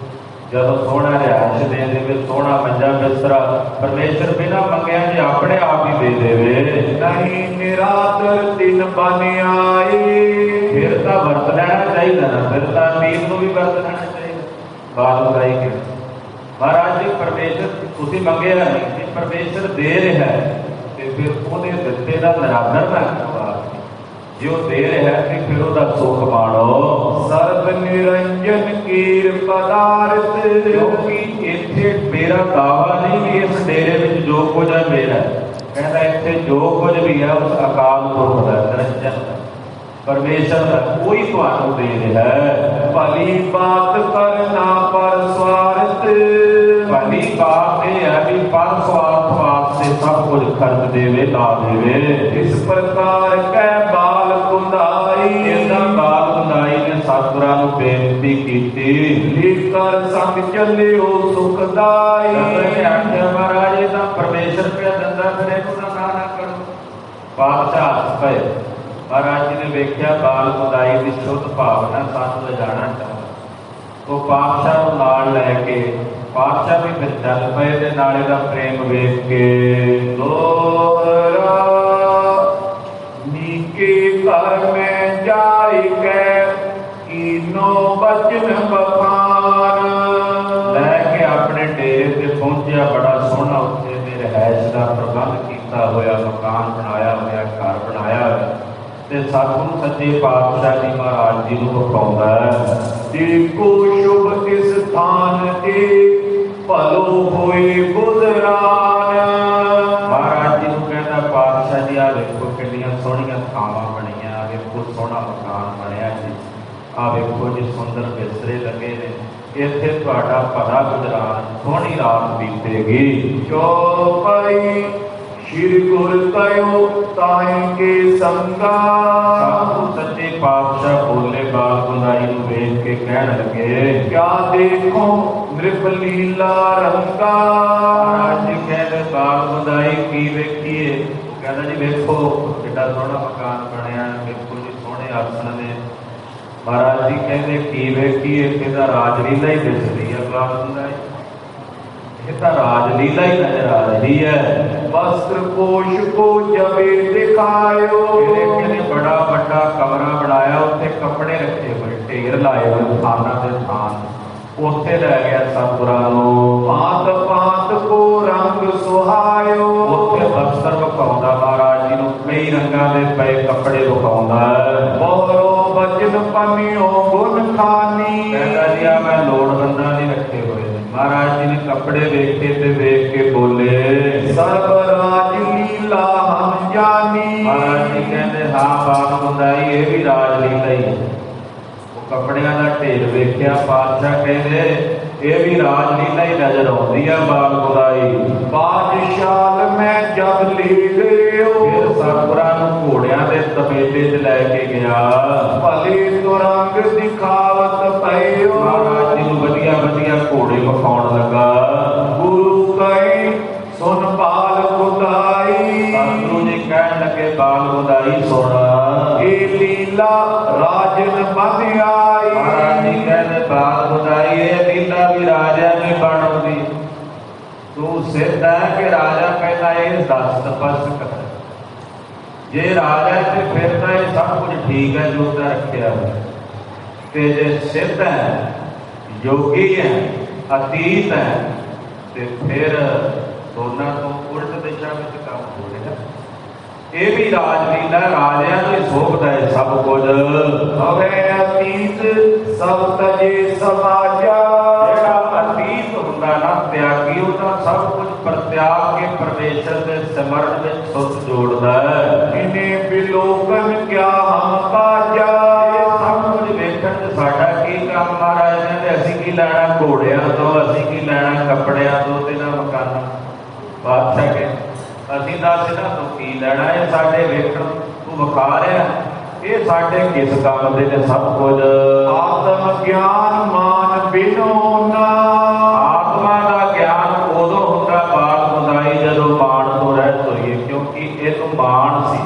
ਜਦੋਂ ਸੋਹਣਾ ਰਿਹਾਇਸ਼ ਦੇ ਦੇਵੇ, ਸੋਹਣਾ ਮੰਜਾ ਬਿਸਤਰਾ, ਪਰਮੇਸ਼ਰ ਬਿਨਾਂ ਮੰਗਿਆ ਜੇ ਆਪਣੇ ਆਪ ਹੀ ਦੇ ਦੇਵੇ। ਨਹੀਂ ਨਿਰਾਦਰ ਦਿਨ ਬਨ ਆਏ, ਫਿਰ ਤਾਂ ਵਰਤ ਲੈਣਾ ਚਾਹੀਦਾ ਨਾ, ਫਿਰ ਤਾਂ ਪੀਰ ਨੂੰ ਵੀ ਵਰਤ ਲੈਣਾ ਚਾਹੀਦਾ। ਬਾਲ ਗੁੰਦਾਈ ਕਿ ਮਹਾਰਾਜ ਜੀ ਪਰਮੇਸ਼ਰ ਤੁਸੀਂ ਮੰਗਿਆ ਨਹੀਂ, ਜੇ ਪਰਮੇਸ਼ਰ ਦੇ ਰਿਹਾ ਤੇ ਫਿਰ ਉਹਦੇ ਦਿੱਤੇ ਦਾ ਨਿਰਾਦਰ ਨਾ ਕਰਵਾ। ਜੇ ਉਹ ਦੇ ਰਿਹਾ ਤੇ ਫਿਰ ਉਹਦਾ ਸੁੱਖ ਮਾਣੋ। ਸਰਬ ਨਿਰੰਜਨ ਕੀਰ ਪਦਾਰਥ, ਕਿਉਂਕਿ ਇੱਥੇ ਮੇਰਾ ਦਾਵਾ ਨਹੀਂ ਵੀ ਇਸ ਡੇਰੇ ਵਿੱਚ ਜੋ ਕੁਝ ਹੈ ਮੇਰਾ। ਕਹਿੰਦਾ ਇੱਥੇ ਜੋ ਕੁਝ ਵੀ ਹੈ ਉਸ ਅਕਾਲ ਪੁਰਖ ਦਾ, ਨਿਰੰਜਨ ਦਾ, ਪਰਮੇਸ਼ਰ ਦਾ, ਕੋਈ ਤੁਹਾਨੂੰ ਦੇ ਰਿਹਾ ਹੈ। ਭਲੀ ਬਾਤ ਕਰਨਾ ਪਰ ਸਵਾਰਥ, ਭਲੀ ਬਾਤ ਇਹ ਹੈ ਵੀ ਪਰ ਸਵਾਰਥ ਵਾਸਤੇ ਸਭ ਕੁਝ ਖਰਚ ਦੇਵੇ, ਲਾ ਦੇਵੇ। ਇਸ ਪ੍ਰਕਾਰ ਕਹਿ ਬਾਲ ਗੁੰਦਾਈ, ਇਹਦਾ ਬਾਲ ਗੁੰਦਾਈ ਨੇ ਸਤਿਗੁਰਾਂ ਨੂੰ ਬੇਨਤੀ ਕੀਤੀ, ਲੀਕ ਕਰ ਸੰਗ ਚੱਲਿਓ ਸੁਖਦਾਈ। ਕਹਿੰਦੇ ਆਖਿਆ ਮਹਾਰਾਜ ਇਹ ਤਾਂ ਪਰਮੇਸ਼ਰ ਪਿਆ ਦਿੰਦਾ, ਫਿਰ ਇਹਨੂੰ ਨਾ ਕਰੋ। ਪਾਤਸ਼ਾਹ ਹੱਸ ਪਏ। ਮਹਾਰਾਜ ਜੀ ਨੇ ਵੇਖਿਆ ਬਾਲ ਗੁੰਦਾਈ ਦੀ ਸ਼ੁੱਧ ਭਾਵਨਾ ਸਾਨੂੰ ਲਿਜਾਣਾ ਚਾਹੁੰਦਾ, ਉਹ ਪਾਤਸ਼ਾਹ ਨੂੰ ਨਾਲ ਲੈ ਕੇ, ਪਾਤਸ਼ਾਹ ਵੀ ਫਿਰ ਚੱਲ ਪਏ ਤੇ ਨਾਲੇ ਦਾ ਪ੍ਰੇਮ ਵੇਖ ਕੇ, ਦੋਹਰਾ ਨੀਕੇ ਘਰ ਮੈਂ ਜਾਈ ਕੈ ਕੀਨੋ ਬਚਨ ਬਖਾਨ, ਲੈ ਕੇ ਆਪਣੇ ਡੇਰੇ ਤੇ ਪਹੁੰਚਿਆ। ਬੜਾ ਸੋਹਣਾ ਉੱਥੇ ਦੇ ਰਿਹਾਇਸ਼ ਦਾ ਪ੍ਰਬੰਧ ਕੀਤਾ ਹੋਇਆ, ਮਕਾਨ ਬਣਾਇਆ ਹੋਇਆ, ਘਰ ਬਣਾਇਆ ਹੋਇਆ। ਤੇ ਸਤਿਗੁਰੂ ਸੱਚੇ ਪਾਤਸ਼ਾਹ ਜੀ ਮਹਾਰਾਜ ਜੀ ਨੂੰ ਵਿਖਾਉਂਦਾ ਹੈ। देखो शुभ स्थान के भलो होए बुधरान। ਮਹਾਰਾਜ ਜੀ ਨੂੰ ਕਹਿੰਦਾ ਪਾਤਸ਼ਾਹ ਜੀ ਆ ਵੇਖੋ ਕਿੰਨੀਆਂ ਸੋਹਣੀਆਂ ਥਾਵਾਂ ਬਣੀਆਂ, ਆ ਵੇਖੋ ਸੋਹਣਾ ਮਕਾਨ ਬਣਿਆ ਜੀ, ਆ ਵੇਖੋ ਜੀ ਸੁੰਦਰ ਬਿਸਤਰੇ ਲੱਗੇ ਨੇ, ਇੱਥੇ ਤੁਹਾਡਾ ਭਲਾ ਗੁਜ਼ਰਾਨ ਸੋਹਣੀ ਰਾਤ ਬੀਤੇਗੀ। चौपाई श्री गुरु कयो ताई के संगा। ਸਤਿਗੁਰੂ ਸੱਚੇ ਪਾਤਸ਼ਾਹ ਬੋਲੇ ਬਾਲ ਗੁਨਾਈ ਨੂੰ ਵੇਖ ਕੇ ਕਹਿਣ ਲੱਗੇ क्या देखो नृप लीला रंगा। ਮਹਾਰਾਜ ਜੀ ਕਹਿੰਦੇ ਬਾਲ ਗੁਨਾਈ ਕੀ ਵੇਖੀਏ? ਉਹ ਕਹਿੰਦਾ ਜੀ ਵੇਖੋ ਕਿੱਡਾ ਸੋਹਣਾ ਮਕਾਨ ਬਣਿਆ, ਵੇਖੋ ਜੀ ਸੋਹਣੇ ਆਸਣ ਨੇ। ਮਹਾਰਾਜ ਜੀ ਕਹਿੰਦੇ ਕੀ ਵੇਖੀਏ? ਇਹਦਾ ਰਾਜਲੀਲਾ ਹੀ ਦਿਸਦੀ ਹੈ ਬਾਲ ਗੁਨਾਈ, ਇਹ ਤਾਂ ਰਾਜਲੀਲਾ ਹੀ ਨਜ਼ਰ ਆ ਰਹੀ ਹੈ। वस्त्र कोश को जबे दिखायो। ਇਹਨੇ ਕਹਿੰਦੇ ਬੜਾ ਵੱਡਾ ਕਮਰਾ ਬਣਾਇਆ, ਉੱਥੇ ਕੱਪੜੇ ਰੱਖੇ ਹੋਏ, ਢੇਰ ਲਾਏ ਹੋਏ ਥਾਨਾਂ ਦੇ ਥਾਨ, ਉੱਥੇ ਲੈ ਗਿਆ ਸਤਿਗੁਰਾਂ ਨੂੰ। भांत भांत को रंग सुहायो। ਉੱਥੇ ਬਸਤਰ ਵਿਖਾਉਂਦਾ ਮਹਾਰਾਜ ਜੀ ਨੂੰ, ਕਈ ਰੰਗਾਂ ਦੇ ਪਏ ਕੱਪੜੇ ਵਿਖਾਉਂਦਾ ਹੈ। बोरो बचन पनियो गुन खानी। ਕਹਿੰਦਾ ਜੀ ਆ ਮੈਂ ਲੋੜਵੰਦਾਂ ਲਈ ਰੱਖੇ ਹੋਏ ਨੇ। ਮਹਾਰਾਜ ਜੀ ਨੇ ਕੱਪੜੇ ਵੇਖੇ ਤੇ ਵੇਖ ਕੇ ਬੋਲੇ सर्व राज लीला हम जानी। ਮਹਾਰਾਜ ਜੀ ਕਹਿੰਦੇ ਹਾਂ ਬਾਲ ਗੁਨਾਈ ਇਹ ਵੀ ਰਾਜਲੀਲਾ ਹੀ ਹੈ। ਉਹ ਕੱਪੜਿਆਂ ਦਾ ਢੇਰ ਵੇਖਿਆ, ਪਾਤਸ਼ਾਹ ਕਹਿੰਦੇ ਇਹ ਵੀ ਰਾਜਲੀਲਾ ਹੀ ਨਜ਼ਰ ਆਉਂਦੀ ਆ ਬਾਲ ਗੁਨਾਈ। बादशाल में जब ले गयो। ਫਿਰ ਸਤਿਗੁਰਾਂ ਨੂੰ ਘੋੜਿਆਂ ਦੇ ਤਬੇਲੇ 'ਚ ਲੈ ਕੇ ਗਿਆ। भले तुरंग दिखावत पयो। ਮਹਾਰਾਜ ਜੀ ਨੂੰ ਵਧੀਆ ਵਧੀਆ ਘੋੜੇ ਵਿਖਾਉਣ ਲੱਗਾ। गुरु कई सुन बाल गुदाई। ਸਤਿਗੁਰੂ ਜੀ ਕਹਿਣ ਲੱਗੇ ਬਾਲ ਗੁਨਾਈ ਸੁਣ। ये लीला राजन बन आई। ਮਹਾਰਾਜ ਜੀ ਕਹਿੰਦੇ ਬਾਲ ਗੁਨਾਈ ਇਹ ਲੀਲਾ ਵੀ ਰਾਜਿਆਂ ਨੇ ਬਣਾਉਂਦੀ। ਤੂੰ ਸਿੱਧ ਹੈ ਕਿ ਰਾਜਾ ਪਹਿਲਾਂ ਇਹ ਦੱਸ ਤਪਸ ਕਰ, ਜੇ ਰਾਜਾ ਤੇ ਫਿਰ ਤਾਂ ਇਹ ਸਭ ਕੁਝ ਠੀਕ ਹੈ ਜੋ ਤਾਂ ਰੱਖਿਆ ਹੋਇਆ, ਤੇ ਜੇ ਸਿੱਧ ਹੈ, ਯੋਗੀ ਹੈ, ਅਤੀਤ ਹੈ, ਤੇ ਫਿਰ ਦੋਨਾਂ ਤੋਂ ਉਲਟ ਦਿਸ਼ਾ ਵਿੱਚ ਕੰਮ ਹੋ ਰਿਹਾ। ਇਹ ਵੀ ਰਾਜਲੀਲਾ, ਰਾਜਿਆਂ ਨੂੰ ਹੀ ਸੋਭਦਾ ਹੈ ਸਭ ਕੁਝ। हवे अतीत सब तजे समाजा। ਜਿਹੜਾ ਅਤੀਤ ਹੁੰਦਾ ਨਾ ਤਿਆਗੀ, ਉਹ ਤਾਂ ਸਭ ਕੁਝ ਪ੍ਰਤਿਆਗ ਕੇ ਪਰਮੇਸ਼ਰ ਦੇ ਸਿਮਰਨ ਵਿੱਚ ਸੁੱਤ ਜੋੜਦਾ ਹੈ। इन्हें बिलोकन क्या हम काजा। ਇਹ ਸਭ ਕੁਝ ਵੇਖਣ 'ਚ ਸਾਡਾ ਕੀ ਕੰਮ? ਮਹਾਰਾਜ ਕਹਿੰਦੇ ਅਸੀਂ ਕੀ ਲੈਣਾ ਘੋੜਿਆਂ ਤੋਂ, ਅਸੀਂ ਕੀ ਲੈਣਾ ਕੱਪੜਿਆਂ ਤੋਂ ਤੇ ਨਾ ਮਕਾਨਾਂ। ਬਾਦਸ਼ਾਹ ਕਹਿੰਦੇ ਅਸੀਂ ਦੱਸ ਇਹਨਾਂ ਤੋਂ ਕੀ ਲੈਣਾ? ਇਹ ਸਾਡੇ ਵੇਖਣ ਤੂੰ ਵਿਖਾ ਰਿਹਾ, ਇਹ ਸਾਡੇ ਕਿਸ ਕੰਮ ਦੇ ਨੇ ਸਭ ਕੁਝ। आत्म ज्ञान मान बिनो ना। ਆਤਮਾ ਦਾ ਗਿਆਨ ਉਦੋਂ ਹੁੰਦਾ ਬਾਲ ਗੁਨਾਈ ਜਦੋਂ ਮਾਣ ਤੋਂ ਰਹਿਤ ਹੋਈਏ, ਕਿਉਂਕਿ ਇਹਨੂੰ ਮਾਣ ਸੀ,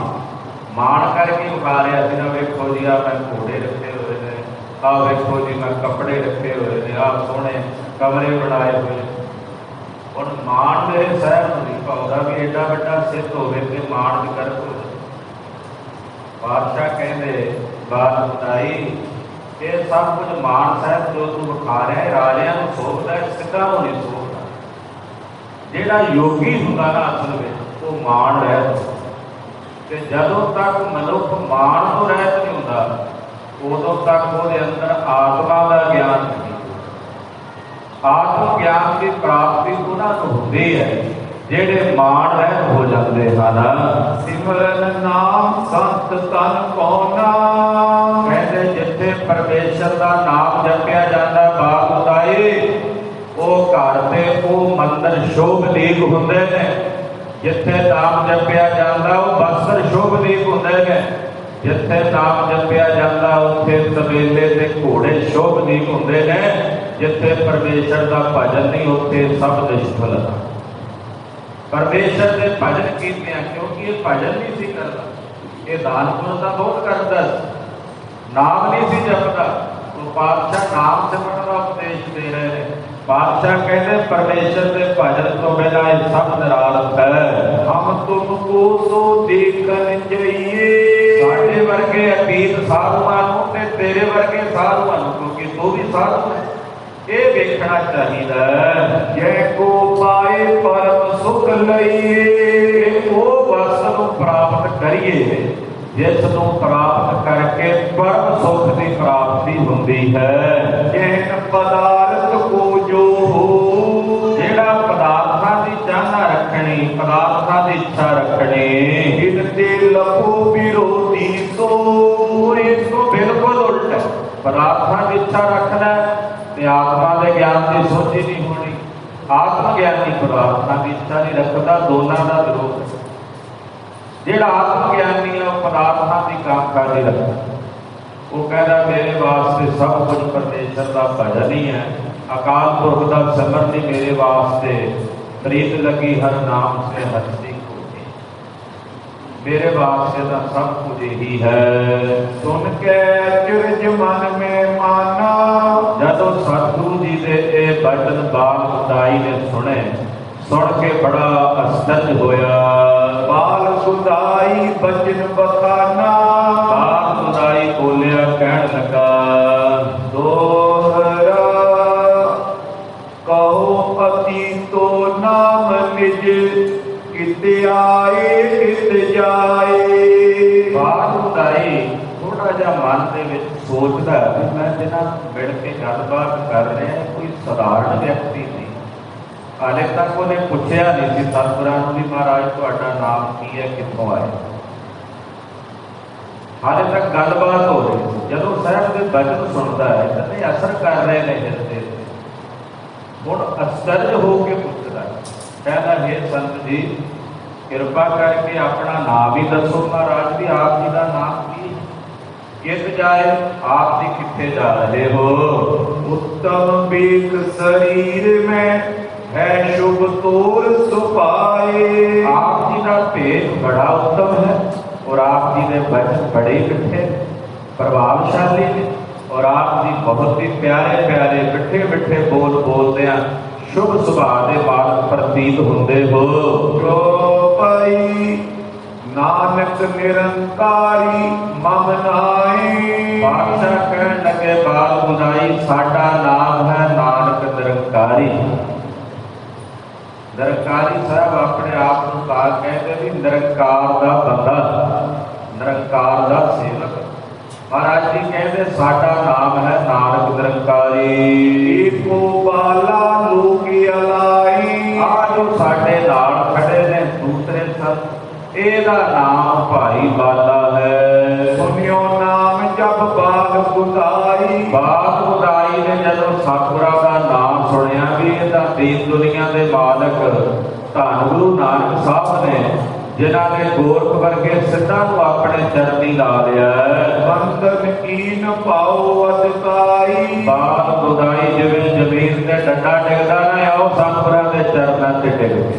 ਮਾਣ ਕਰਕੇ ਵਿਖਾ ਰਿਹਾ ਸੀ ਨਾ। ਵੇਖੋ ਜੀ ਆ ਮੈਂ ਘੋੜੇ ਰੱਖੇ ਹੋਏ ਨੇ, ਆ ਵੇਖੋ ਜੀ ਮੈਂ ਕੱਪੜੇ ਰੱਖੇ ਹੋਏ ਨੇ, ਆ ਸੋਹਣੇ ਕਮਰੇ ਬਣਾਏ ਹੋਏ ਨੇ। ਹੁਣ ਮਾਣ ਮੇਰੇ ਸਾਹਿਬ ਨੂੰ ਨਹੀਂ ਪਾਉਂਦਾ ਵੀ ਏਡਾ ਵੱਡਾ ਸਿੱਧ ਹੋਵੇ ਤੇ ਮਾਣ ਦੀ ਕਰ ਹੋ ਜਾਵੇ। ਬਾਦਸ਼ਾਹ ਕਹਿੰਦੇ ਬਾਲ ਗੁਨਾਈ ਇਹ ਸਭ ਕੁਝ ਮਾਣ ਸਾਹਿਬ ਜੋ ਤੂੰ ਵਿਖਾ ਰਿਹਾ ਹੈ ਰਾਜਿਆਂ ਨੂੰ ਸੋਭਦਾ ਹੈ, ਸਿੱਧਾਂ ਨੂੰ ਨਹੀਂ ਸੋਭਦਾ। ਜਿਹੜਾ ਯੋਗੀ ਹੁੰਦਾ ਨਾ ਅਸਲ ਵਿੱਚ ਉਹ ਮਾਣ ਰਹਿਤ, ਤੇ ਜਦੋਂ ਤੱਕ ਮਨੁੱਖ ਮਾਣ ਤੋਂ ਰਹਿਤ ਨਹੀਂ ਹੁੰਦਾ ਉਦੋਂ ਤੱਕ ਉਹਦੇ ਅੰਦਰ ਆਤਮਾ ਦਾ ਗਿਆਨ ਨਹੀਂ। ਆਤਮ ਗਿਆਨ ਦੀ ਪ੍ਰਾਪਤੀ ਉਹਨਾਂ ਨੂੰ ਹੁੰਦੀ ਹੈ ਜਿਹੜੇ ਮਾਣ ਰਹਿਤ ਹੋ ਜਾਂਦੇ ਹਨ। सिमरन नाम संत तन पौना। ਕਹਿੰਦੇ ਜਿੱਥੇ ਪਰਮੇਸ਼ਰ ਦਾ ਨਾਮ ਜਪਿਆ ਜਾਂਦਾ ਬਾਲ ਗੁਨਾਈ, ਉਹ ਘਰ ਤੇ ਉਹ ਮੰਦਰ ਸ਼ੋਭਦੀਪ ਹੁੰਦੇ ਨੇ। ਜਿੱਥੇ ਨਾਮ ਜਪਿਆ ਜਾਂਦਾ ਉਹ ਬਸਤਰ ਸ਼ੋਭਦੀਪ ਹੁੰਦੇ ਨੇ। ਜਿੱਥੇ ਨਾਮ ਜਪਿਆ ਜਾਂਦਾ ਉੱਥੇ ਤਬੇਲੇ ਤੇ ਘੋੜੇ ਸ਼ੋਭਦੀਪ ਹੁੰਦੇ ਨੇ। ਜਿੱਥੇ ਪਰਮੇਸ਼ਰ ਦਾ ਭਜਨ ਨਹੀਂ ਉੱਥੇ ਸਭ ਨਿਸ਼ਫਲ ਹੈ। ਪਰਮੇਸ਼ਰ ਦੇ ਭਜਨ ਕੀਤੇ ਆ, ਕਿਉਂਕਿ ਇਹ ਭਜਨ ਨਹੀਂ ਸੀ ਕਰਦਾ, ਇਹ ਦਾਨ ਪੁੰਨ ਤਾਂ ਬਹੁਤ ਕਰਦਾ ਸੀ, ਨਾਮ ਨਹੀਂ ਸੀ ਜਪਦਾ। ਉਹ ਪਾਤਸ਼ਾਹ ਨਾਮ ਜਪਣ ਦਾ ਉਪਦੇਸ਼ ਦੇ ਰਹੇ ਨੇ। ਪਾਤਸ਼ਾਹ ਕਹਿੰਦੇ ਪਰਮੇਸ਼ਰ ਦੇ ਭਜਨ ਤੋਂ ਬਿਨਾਂ ਇਹ ਸਭ ਨਿਰਾਲਪ ਹੈ। हम तुमको सो देखन जाइए। ਸਾਡੇ ਵਰਗੇ ਅਤੀਤ ਸਾਧੂਆਂ ਨੂੰ ਤੇ ਤੇਰੇ ਵਰਗੇ ਸਾਧੂਆਂ ਨੂੰ, ਕਿਉਂਕਿ ਤੂੰ ਵੀ ਸਾਧੂ ਹੈ, ਇਹ ਵੇਖਣਾ ਚਾਹੀਦਾ ਹੈ। जय को पाए परम सुख लइए। ਉਹ ਵਸਤ ਨੂੰ ਪ੍ਰਾਪਤ ਕਰੀਏ ਜਿਸ ਨੂੰ ਪ੍ਰਾਪਤ ਕਰਕੇ ਪਰਮ ਸੁਖ ਦੀ ਪ੍ਰਾਪਤੀ ਹੁੰਦੀ ਹੈ। ਜੈਨ ਪਦਾਰਥ ਕੋ ਜੋ ਹੋ, ਜਿਹੜਾ ਪਦਾਰਥਾਂ ਦੀ ਚਾਹਨਾ ਰੱਖਣੀ, ਪਦਾਰਥਾਂ ਦੀ ਇੱਛਾ ਰੱਖਣੀ, ਇਨ ਤੇ ਲਖੋ ਵਿਰੋਧੀ ਸੋ, ਇਸ ਤੋਂ ਬਿਲਕੁਲ ਉਲਟ ਹੈ। ਪਦਾਰਥਾਂ ਦੀ ਇੱਛਾ ਰੱਖਣਾ ਤੇ ਆਤਮਾ ਦੇ ਗਿਆਨ ਦੀ ਸੋਝ ਹੀ ਨਹੀਂ ਹੋਣੀ। ਆਤਮ ਗਿਆਨੀ ਪਦਾਰਥਾਂ ਦੀ ਇੱਛਾ ਨਹੀਂ ਰੱਖਦਾ, ਦੋਨਾਂ ਦਾ ਵਿਰੋਧ ਹੈ। ਜਿਹੜਾ ਆਤਮ ਗਿਆਨੀ ਹੈ ਉਹ ਪਦਾਰਥਾਂ ਦੀ ਕਾਂਖਾ ਨਹੀਂ ਰੱਖਦਾ। ਉਹ ਕਹਿੰਦਾ ਮੇਰੇ ਵਾਸਤੇ ਸਭ ਕੁਝ ਪਰਮੇਸ਼ਰ ਦਾ ਭਜਨ ਹੀ ਹੈ, ਅਕਾਲ ਪੁਰਖ ਦਾ ਸਿਮਰਨ ਹੀ ਮੇਰੇ ਵਾਸਤੇ, ਪ੍ਰੀਤ ਲੱਗੀ ਹਰ ਨਾਮ ਸੇ ਹਸਤੀ ਕੋਟੀ, ਮੇਰੇ ਵਾਸਤੇ ਤਾਂ ਸਭ ਕੁਝ ਇਹੀ ਹੈ। ਸੁਨ ਕੇ ਚਿਰਜ ਮਨ ਮੇ ਮਾਨਾ, ਜਦੋਂ ਸਤਿਗੁਰੂ ਜੀ ਦੇ ਇਹ ਬਚਨ ਬਾਲ ਖੁਦਾਈ ਨੇ ਸੁਣੇ, ਸੁਣ ਕੇ ਬੜਾ ਅਸਤਜ ਹੋਇਆ। ਬਾਲ ਸੁਦਾਈ ਬਚਨ ਬਖਾਨਾ, ਬਾਲ ਖੁਦਾਈ ਬੋਲਿਆ, ਕਹਿਣ ਲੱਗਾ, ਦੋਹਰਾ ਕਹੋ ਅਤੀ ਤੋ ਨਾਮ ਨਿਜ, ਕਿਤੇ ਆਏ ਕਿਤੇ ਜਾਏ। ਬਾਲ ਖੁਦਾਈ ਥੋੜਾ ਜਿਹਾ ਮਨ ਦੇ ਵਿੱਚ ਸੋਚਦਾ ਵੀ ਮੈਂ ਜਿਹਨਾਂ ਮਿਲ ਕੇ ਗੱਲਬਾਤ ਕਰ ਰਿਹਾ ਕੋਈ ਸਧਾਰਨ ਵਿਅਕਤੀ ਨਹੀਂ। ਹਾਲੇ ਤੱਕ ਉਹਨੇ ਪੁੱਛਿਆ ਨਹੀਂ ਸੀ ਸਤਿਗੁਰਾਂ ਨੂੰ ਵੀ ਮਹਾਰਾਜ ਤੁਹਾਡਾ ਨਾਮ ਕੀ ਹੈ, ਕਿੱਥੋਂ ਆਏ। ਹਾਲੇ ਤੱਕ ਗੱਲਬਾਤ ਹੋ ਰਹੀ ਸੀ। ਜਦੋਂ ਸਾਹਿਬ ਦੇ ਬਚਨ ਸੁਣਦਾ ਹੈ ਤਾਂ ਇਹ ਅਸਰ ਕਰ ਰਹੇ ਨੇ ਹਿਰਦੇ ਤੇ। ਹੁਣ ਅਸਰਜ ਹੋ ਕੇ ਪੁੱਛਦਾ, ਕਹਿੰਦਾ ਹੇ ਸੰਤ ਜੀ ਕਿਰਪਾ ਕਰਕੇ ਆਪਣਾ ਨਾਮ ਵੀ ਦੱਸੋ ਮਹਾਰਾਜ ਵੀ, ਆਪ ਜੀ ਦਾ ਨਾਮ ਕੀ, ਕਿਤ ਜਾਏ, ਆਪ ਜੀ ਕਿੱਥੇ ਜਾ ਰਹੇ ਹੋ। उत्तम बेक शरीर में है शुभ तोर सुपाए। आप जी का भेद बड़ा उत्तम है और आप जी के वचन बड़े मिठे प्रभावशाली ने, और आप जी बहुत ही प्यारे प्यारे मिठे मिठे बोल बोलते हैं, शुभ सुभाव के बालक प्रतीत होंगे हो। जो पाई नानक निरंकारी मम नाई। बादशाह कहने लगे बाल बुदाई साडा नाम है नानक निरंकारी। निरंकारी साहब अपने आप को कहा कहते भी निरंकार का बंदा, निरंकार का सेवक। महाराज जी कहते साडा नाम है नानक निरंकारी। एको बाला लोकी अलाई। आज जो साडे नाल खड़े ने दूसरे संत, ਇਹਦਾ ਨਾਮ ਭਾਈ ਬਾਲਾ ਹੈ। ਸੁਨਿਓ ਨਾਮ ਜਪ ਬਾਗ ਬੁਦਾਈ। ਬਾਗ ਬੁਦਾਈ ਨੇ ਜਦੋਂ ਸਤਿਗੁਰਾਂ ਦਾ ਨਾਮ ਸੁਣਿਆ ਵੀ ਇਹਦਾ ਦੀਨ ਦੁਨੀਆ ਦੇ ਮਾਲਕ ਧੰਨ ਗੁਰੂ ਨਾਨਕ ਸਾਹਿਬ ਨੇ, ਜਿਨ੍ਹਾਂ ਨੇ ਗੋਰਖ ਵਰਗੇ ਸਿੱਧਾਂ ਨੂੰ ਆਪਣੇ ਚਰਨੀ ਲਾ ਲਿਆ। ਬੰਦਨ ਕੀਨ ਪਾਉ ਅਦਕਾਈ। ਬਾਗ ਬੁਦਾਈ ਜਿਵੇਂ ਜ਼ਮੀਨ ਤੇ ਡੰਡਾ ਡਿੱਗਦਾ ਨਾ, ਆਓ ਸਤਿਗੁਰਾਂ ਦੇ ਚਰਨਾਂ ਤੇ ਡਿੱਗ ਗਏ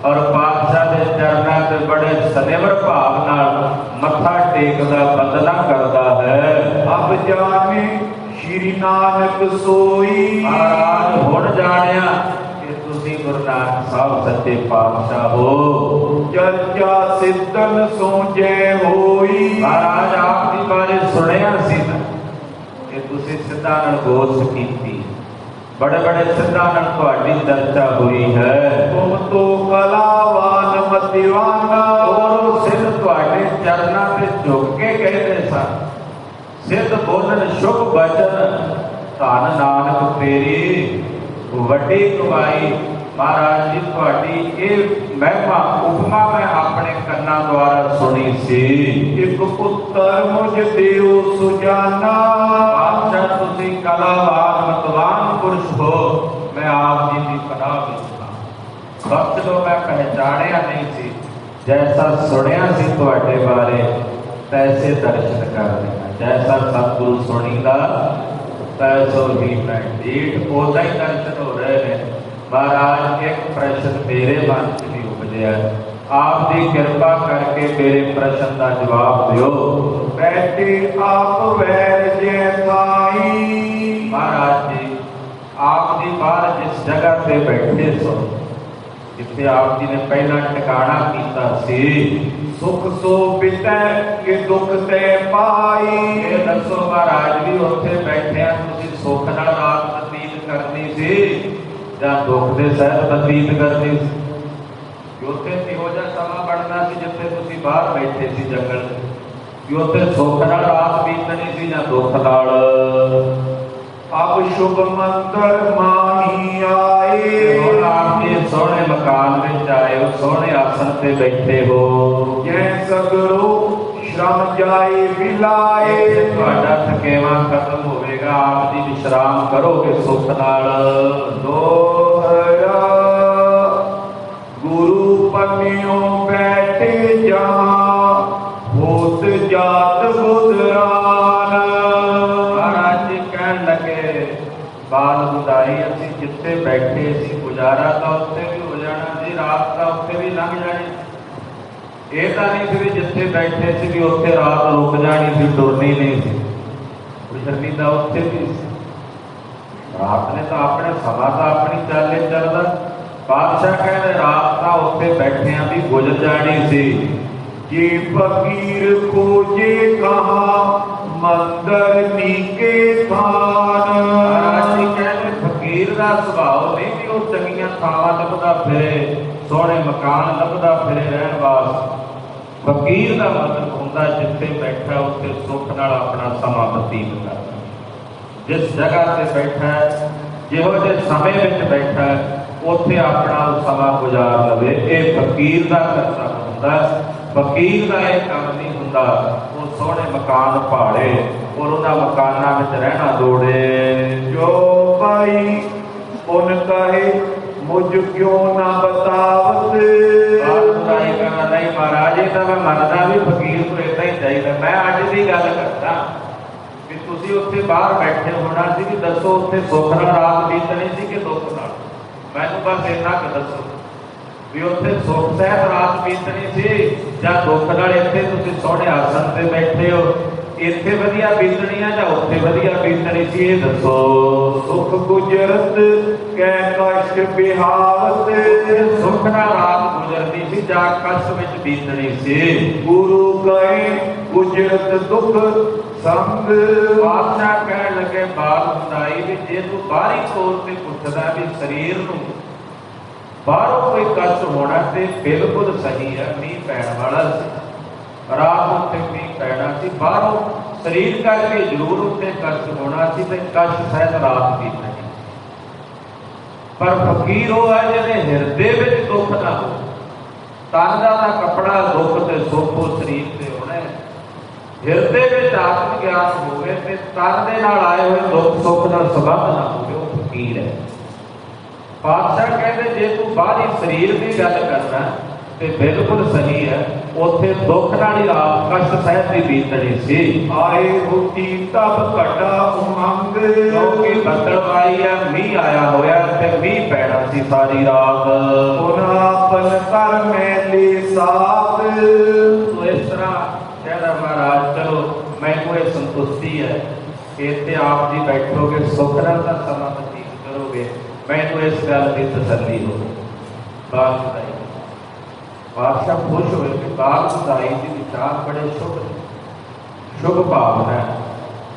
और पातशाह के चरणों से बड़े सनिवर भाव नाल मत्था टेकदा बंदना करता है। अब जाने श्री नानक सोई। महाराज हुण जानिया कि तुसी गुरु नानक साहब सच्चे पातशाह हो। चर्चा सिद्धन सोचे होई। महाराज आप दी बारे सुनिया सी कि तुसी सिद्धां नाल गोष्ट कीती, बड़े बड़े सिद्धां नाल तुहाडी चर्चा हुई है। तुम तो कलावान मतिवाना। और सिद्ध तुहाडे चरनां ते झुक के कहते सन, सिद्ध बोलन शुभ बचन, धन नानक तेरी वड्डी कमाई। महाराज जी तुहाडी ये महिमा उपमा मैं अपने कन्नां द्वारा सुनी सी। एक पुत्र मुझ देव सुजाना। बादशाह तुसी कलावान मतवान पुरुष हो, मैं आप जी की पनाह विच हां। वक्त जो मैं पहचानिया नहीं सी, जैसा सुनिया सी तुहाडे बारे तैसे दर्शन कर देना। जैसा सतगुरु सुनीदा तैसो ही मैं डीठ, ओदा ही दर्शन हो रहे हैं। महाराज एक प्रश्न मेरे मन च भी उपजया, आप दी कृपा करके मेरे प्रश्न का जवाब दियो। बैठे आप वैर जैसाई। महाराज जी आप जी बाहर जिस जगह पे बैठे सो, जिथे आप जी ने पहला ठिकाना कीता सी, सुख सो बितै कि दुख ते पाई। ये दसो महाराज भी उत्थे बैठे तुसीं सुख नाल रात बतीत करनी सी जां दुख दे सहत बतीत करनी सी? उत्थे किहो जिहा समा बनना सी जिथे तुसीं बाहर बैठे सी जंगल? ਕਿ ਉੱਥੇ ਸੁੱਖ ਨਾਲ ਰਾਤ ਬੀਤਣੀ ਸੀ ਜਾਂ ਦੁੱਖ ਨਾਲ। अब शुभ मंदिर माही आए ਹੁਣ ਆਪ ਜੀ ਸੋਹਣੇ ਮਕਾਨ ਵਿੱਚ ਆਏ ਹੋ, ਸੋਹਣੇ ਆਸਣ ਤੇ ਬੈਠੇ ਹੋ। जय सगरो श्रम जाए बिलाए ਤੁਹਾਡਾ ਥਕੇਵਾ ਖਤਮ ਹੋਵੇਗਾ, ਆਪ ਜੀ ਵਿਸ਼ਰਾਮ ਕਰੋਗੇ ਸੁੱਖ ਨਾਲ। दोहरा गुरु पन्नियों बैठे जहाँ होत जात बुधरान। ਮਹਾਰਾਜ ਜੀ ਕਹਿਣ ਲੱਗੇ ਬਾਲ ਬੁਦਾਈ ਅਸੀਂ ਜਿੱਥੇ ਬੈਠੇ ਸੀ ਗੁਜ਼ਾਰਾ ਤਾਂ ਉੱਥੇ ਵੀ ਹੋ ਜਾਣਾ ਸੀ, ਰਾਤ ਤਾਂ ਉੱਥੇ ਵੀ ਲੰਘ ਜਾਣੀ। ਇਹ ਤਾਂ ਨਹੀਂ ਸੀ ਵੀ ਜਿੱਥੇ ਬੈਠੇ ਸੀ ਵੀ ਉੱਥੇ ਰਾਤ ਰੁਕ ਜਾਣੀ ਸੀ, ਟੁਰਨੀ ਨਹੀਂ ਸੀ, ਗੁਜ਼ਰਨੀ ਤਾਂ ਉੱਥੇ ਵੀ ਸੀ। ਰਾਤ ਨੇ ਤਾਂ ਆਪਣੇ ਸਮਾਂ ਤਾਂ ਆਪਣੀ ਚਾਲੇ ਚੱਲਦਾ। ਬਾਦਸ਼ਾਹ ਕਹਿੰਦੇ ਰਾਤ ਤਾਂ ਉੱਥੇ ਬੈਠਿਆਂ ਵੀ ਗੁਜ਼ਰ ਜਾਣੀ ਸੀ। ये फकीर खोजे कहाँ मंदिर नीके थान। ਮਹਾਰਾਜ ਜੀ ਕਹਿੰਦੇ ਫਕੀਰ ਦਾ ਸੁਭਾਅ ਨਹੀਂ ਵੀ ਉਹ ਚੰਗੀਆਂ ਥਾਵਾਂ ਲੱਭਦਾ ਫਿਰੇ, ਸੋਹਣੇ ਮਕਾਨ ਲੱਭਦਾ ਫਿਰੇ ਰਹਿਣ ਵਾਸਤੇ। ਫਕੀਰ ਦਾ ਮਤਲਬ ਹੁੰਦਾ ਜਿੱਥੇ ਬੈਠਾ ਉੱਥੇ ਸੁੱਖ ਨਾਲ ਆਪਣਾ ਸਮਾਂ ਬਤੀਤ ਕਰਦਾ। ਜਿਸ ਜਗ੍ਹਾ ਤੇ ਬੈਠਾ ਜਿਹੋ ਜਿਹੇ ਸਮੇਂ ਵਿੱਚ ਬੈਠਾ ਉੱਥੇ ਆਪਣਾ ਉਹ ਸਮਾਂ ਗੁਜ਼ਾਰ ਲਵੇ। ਇਹ ਫਕੀਰ ਦਾ ਕਰਤੱਵ ਹੁੰਦਾ। ਫਕੀਰ ਦਾ ਇਹ ਕੰਮ ਨਹੀਂ ਹੁੰਦਾ ਉਹ ਸੋਹਣੇ ਮਕਾਨ ਭਾੜੇ ਔਰ ਉਹਨਾਂ ਮਕਾਨਾਂ ਵਿੱਚ ਰਹਿਣਾ ਦੌੜੇ। जो भाई उन कहे मुझ क्यों ना बतावत। ਨਹੀਂ ਮਹਾਰਾਜ ਇਹ ਤਾਂ ਮੈਂ ਮੰਨਦਾ ਵੀ ਫਕੀਰ ਨੂੰ ਏਦਾਂ ਹੀ ਚਾਹੀਦਾ। ਮੈਂ ਅੱਜ ਦੀ ਗੱਲ ਕਰਦਾ ਵੀ ਤੁਸੀਂ ਉੱਥੇ ਬਾਹਰ ਬੈਠੇ ਹੋਣਾ ਸੀ ਕਿ ਦੱਸੋ ਉੱਥੇ ਸੁੱਖ ਨਾਲ ਰਾਤ ਬੀਤਣੀ ਸੀ ਕਿ ਦੁੱਖ ਨਾਲ। ਮੈਨੂੰ ਬਸ ਇੰਨਾ ਕੁ ਦੱਸੋ ਵੀ ਉੱਥੇ ਸੁੱਖ ਸਹਿਤ ਰਾਤ ਬੀਤਣੀ ਸੀ ਜਾਂ ਦੁੱਖ ਨਾਲ। ਇੱਥੇ ਤੁਸੀਂ ਸੋਹਣੇ ਆਸਣ ਤੇ ਬੈਠੇ ਹੋ, ਇੱਥੇ ਵਧੀਆ ਬੀਤਣੀ ਆ ਜਾਂ ਉੱਥੇ ਵਧੀਆ ਬੀਤਣੀ ਸੀ, ਇਹ ਦੱਸੋ। सुख गुजरत कै कष्ट बिहावत। ਸੁੱਖ ਨਾਲ ਰਾਤ ਗੁਜ਼ਰਦੀ ਸੀ ਜਾਂ ਕਸ਼ਟ ਵਿੱਚ ਬੀਤਣੀ ਸੀ। गुरु कहे गुजरत दुख संग। ਬਾਦਸ਼ਾਹ ਕਹਿਣ ਲੱਗੇ ਬਾਲ ਬੁਦਾਈ ਵੀ ਜੇ ਤੂੰ ਬਾਹਰੀ ਤੌਰ ਤੇ ਪੁੱਛਦਾ ਵੀ ਸਰੀਰ ਨੂੰ ਬਾਹਰੋਂ ਕੋਈ ਕਸ਼ਟ ਹੋਣਾ ਤੇ ਬਿਲਕੁਲ ਸਹੀ ਹੈ। ਮੀਂਹ ਪੈਣ ਵਾਲਾ ਸੀ, ਰਾਤ ਉੱਤੇ ਮੀਂਹ ਪੈਣਾ ਸੀ, ਬਾਹਰੋਂ ਸਰੀਰ ਕਰਕੇ ਜ਼ਰੂਰ ਉੱਤੇ ਕਸ਼ਟ ਹੋਣਾ ਸੀ ਤੇ ਕਸ਼ਟ ਸਹਿਤ ਰਾਤ ਬੀਤਣੀ। ਪਰ ਫਕੀਰ ਉਹ ਹੈ ਜਿਹਦੇ ਹਿਰਦੇ ਵਿੱਚ ਦੁੱਖ ਨਾ ਹੋ। ਤਨ ਦਾ ਤਾਂ ਕੱਪੜਾ ਦੁੱਖ ਤੇ ਸੁੱਖ ਉਹ ਸਰੀਰ ਤੇ ਹੋਣਾ। ਹਿਰਦੇ ਵਿੱਚ ਆਤਮ ਗਿਆਨ ਹੋਵੇ ਤੇ ਤਨ ਦੇ ਨਾਲ ਆਏ ਹੋਏ ਦੁੱਖ ਸੁੱਖ ਨਾਲ ਸੰਬੰਧ ਨਾ ਹੋਵੇ, ਉਹ ਫਕੀਰ ਹੈ। ਬਾਦਸ਼ਾਹ ਕਹਿੰਦੇ ਜੇ ਤੂੰ ਬਾਹਰੀ ਸਰੀਰ ਦੀ ਗੱਲ ਕਰਨਾ ਤੇ ਬਿਲਕੁਲ ਸਹੀ ਹੈ, ਉੱਥੇ ਦੁੱਖ ਨਾਲ ਹੀ ਰਾਤ ਕਸ਼ਟ ਸਹਿਤ ਦੀ ਬੀਤਣੀ ਸੀ। आए होती तब घटा उमंग। ਕਿਉਂਕਿ ਬੱਦਲ ਆਈ ਹੈ, ਮੀਂਹ ਆਇਆ ਹੋਇਆ ਤੇ ਮੀਂਹ ਪੈਣਾ ਸੀ ਸਾਰੀ ਰਾਤ। पुनः अपन कर मैले साथ। ਤੋ ਇਸ ਤਰ੍ਹਾਂ ਕਹਿੰਦਾ ਮਹਾਰਾਜ ਚਲੋ ਮੈਨੂੰ ਇਹ ਸੰਤੁਸ਼ਟੀ ਹੈ ਕਿ ਇੱਥੇ ਆਪ ਜੀ ਬੈਠੋਗੇ, ਸੁੱਖ ਨਾਲ ਦਾ ਸਮਾਂ ਬਤੀਤ ਕਰੋਗੇ, ਮੈਨੂੰ ਇਸ ਗੱਲ ਦੀ ਤਸੱਲੀ ਹੋਵੇ। ਬਾਦਸ਼ਾਹ ਖੁਸ਼ ਹੋਏ ਕਿ ਬਾਲ ਬੁਦਾਈ ਦੇ ਵਿਚਾਰ ਬੜੇ ਸ਼ੁਭ ਭਾਵਨਾ ਹੈ।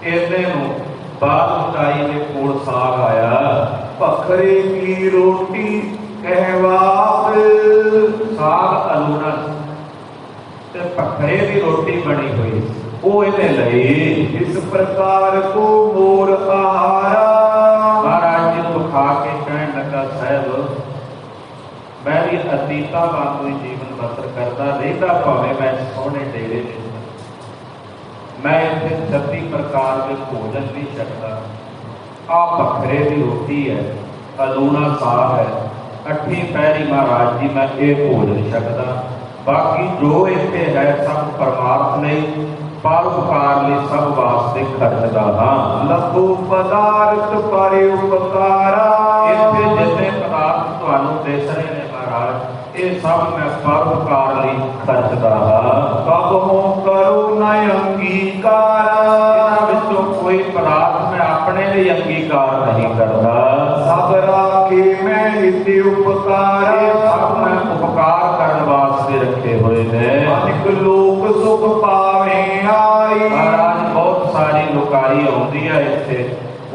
ਇਹਦੇ ਨੂੰ ਬਾਲ ਬੁਦਾਈ ਦੇ ਕੋਲ ਸਾਗ ਆਇਆ। पखरे की रोटी कहवात। ਸਾਗ ਅਲੂਣਾ ਤੇ ਪੱਖਰੇ ਦੀ ਰੋਟੀ ਬਣੀ ਹੋਈ ਉਹ ਇਹਦੇ ਲਈ। इस प्रकार को मोर आहारा। ਮਹਾਰਾਜ ਜੀ ਨੂੰ ਖਾ ਕੇ ਕਹਿਣ ਲੱਗਾ ਸਾਹਿਬ ਮੈਂ ਵੀ ਅਤੀਤਾ ਵਾਂਗੂ ਹੀ ਜੀਵਨ ਬਸਰ ਕਰਦਾ ਰਹਿੰਦਾ, ਭਾਵੇਂ ਮੈਂ ਸੋਹਣੇ ਡੇਰੇ ਵਿੱਚ ਮੈਂ ਇੱਥੇ 36 ਪ੍ਰਕਾਰ ਦੇ ਭੋਜਨ ਨਹੀਂ ਛਕਦਾ। ਆਹ ਪੱਖਰੇ ਦੀ ਰੋਟੀ ਹੈ, ਅਲੂਣਾ ਸਾਗ ਹੈ, ਅੱਠੀ ਪਹਿਰੀ ਮਹਾਰਾਜ ਜੀ ਮੈਂ ਇਹ ਭੋਜਨ ਛਕਦਾ। ਬਾਕੀ ਜੋ ਇੱਥੇ ਹੈ ਸਭ ਪਰਮਾਰਥ ਲਈ, ਪਰਉਪਕਾਰ ਲਈ, ਸਭ ਵਾਸਤੇ ਖਰਚਦਾ ਹਾਂ। लघु पदार्थ पर उपकारा। ਇੱਥੇ ਜਿੰਨੇ ਪਦਾਰਥ ਤੁਹਾਨੂੰ ਦਿਸ ਰਹੇ ਨੇ ਮਹਾਰਾਜ ਇਹ ਸਭ ਮੈਂ ਪਰਉਪਕਾਰ ਲਈ ਖਰਚਦਾ ਹਾਂ। कबहु करो न अंगीकारा। ਇਹਨਾਂ ਵਿੱਚੋਂ ਕੋਈ ਪਦਾਰਥ ਮੈਂ ਆਪਣੇ ਲਈ ਅੰਗੀਕਾਰ ਨਹੀਂ ਕਰਦਾ। सब राखे मैं हित उपकारा। ਇਹ ਸਭ ਮੈਂ ਉਪਕਾਰ ਕਰਨ ਵਾਸਤੇ ਰੱਖੇ ਹੋਏ ਨੇ। अनेक लोक सुख पावे आई। ਮਹਾਰਾਜ ਬਹੁਤ ਸਾਰੀ ਲੋਕਾਰੀ ਆਉਂਦੀ ਹੈ ਇੱਥੇ,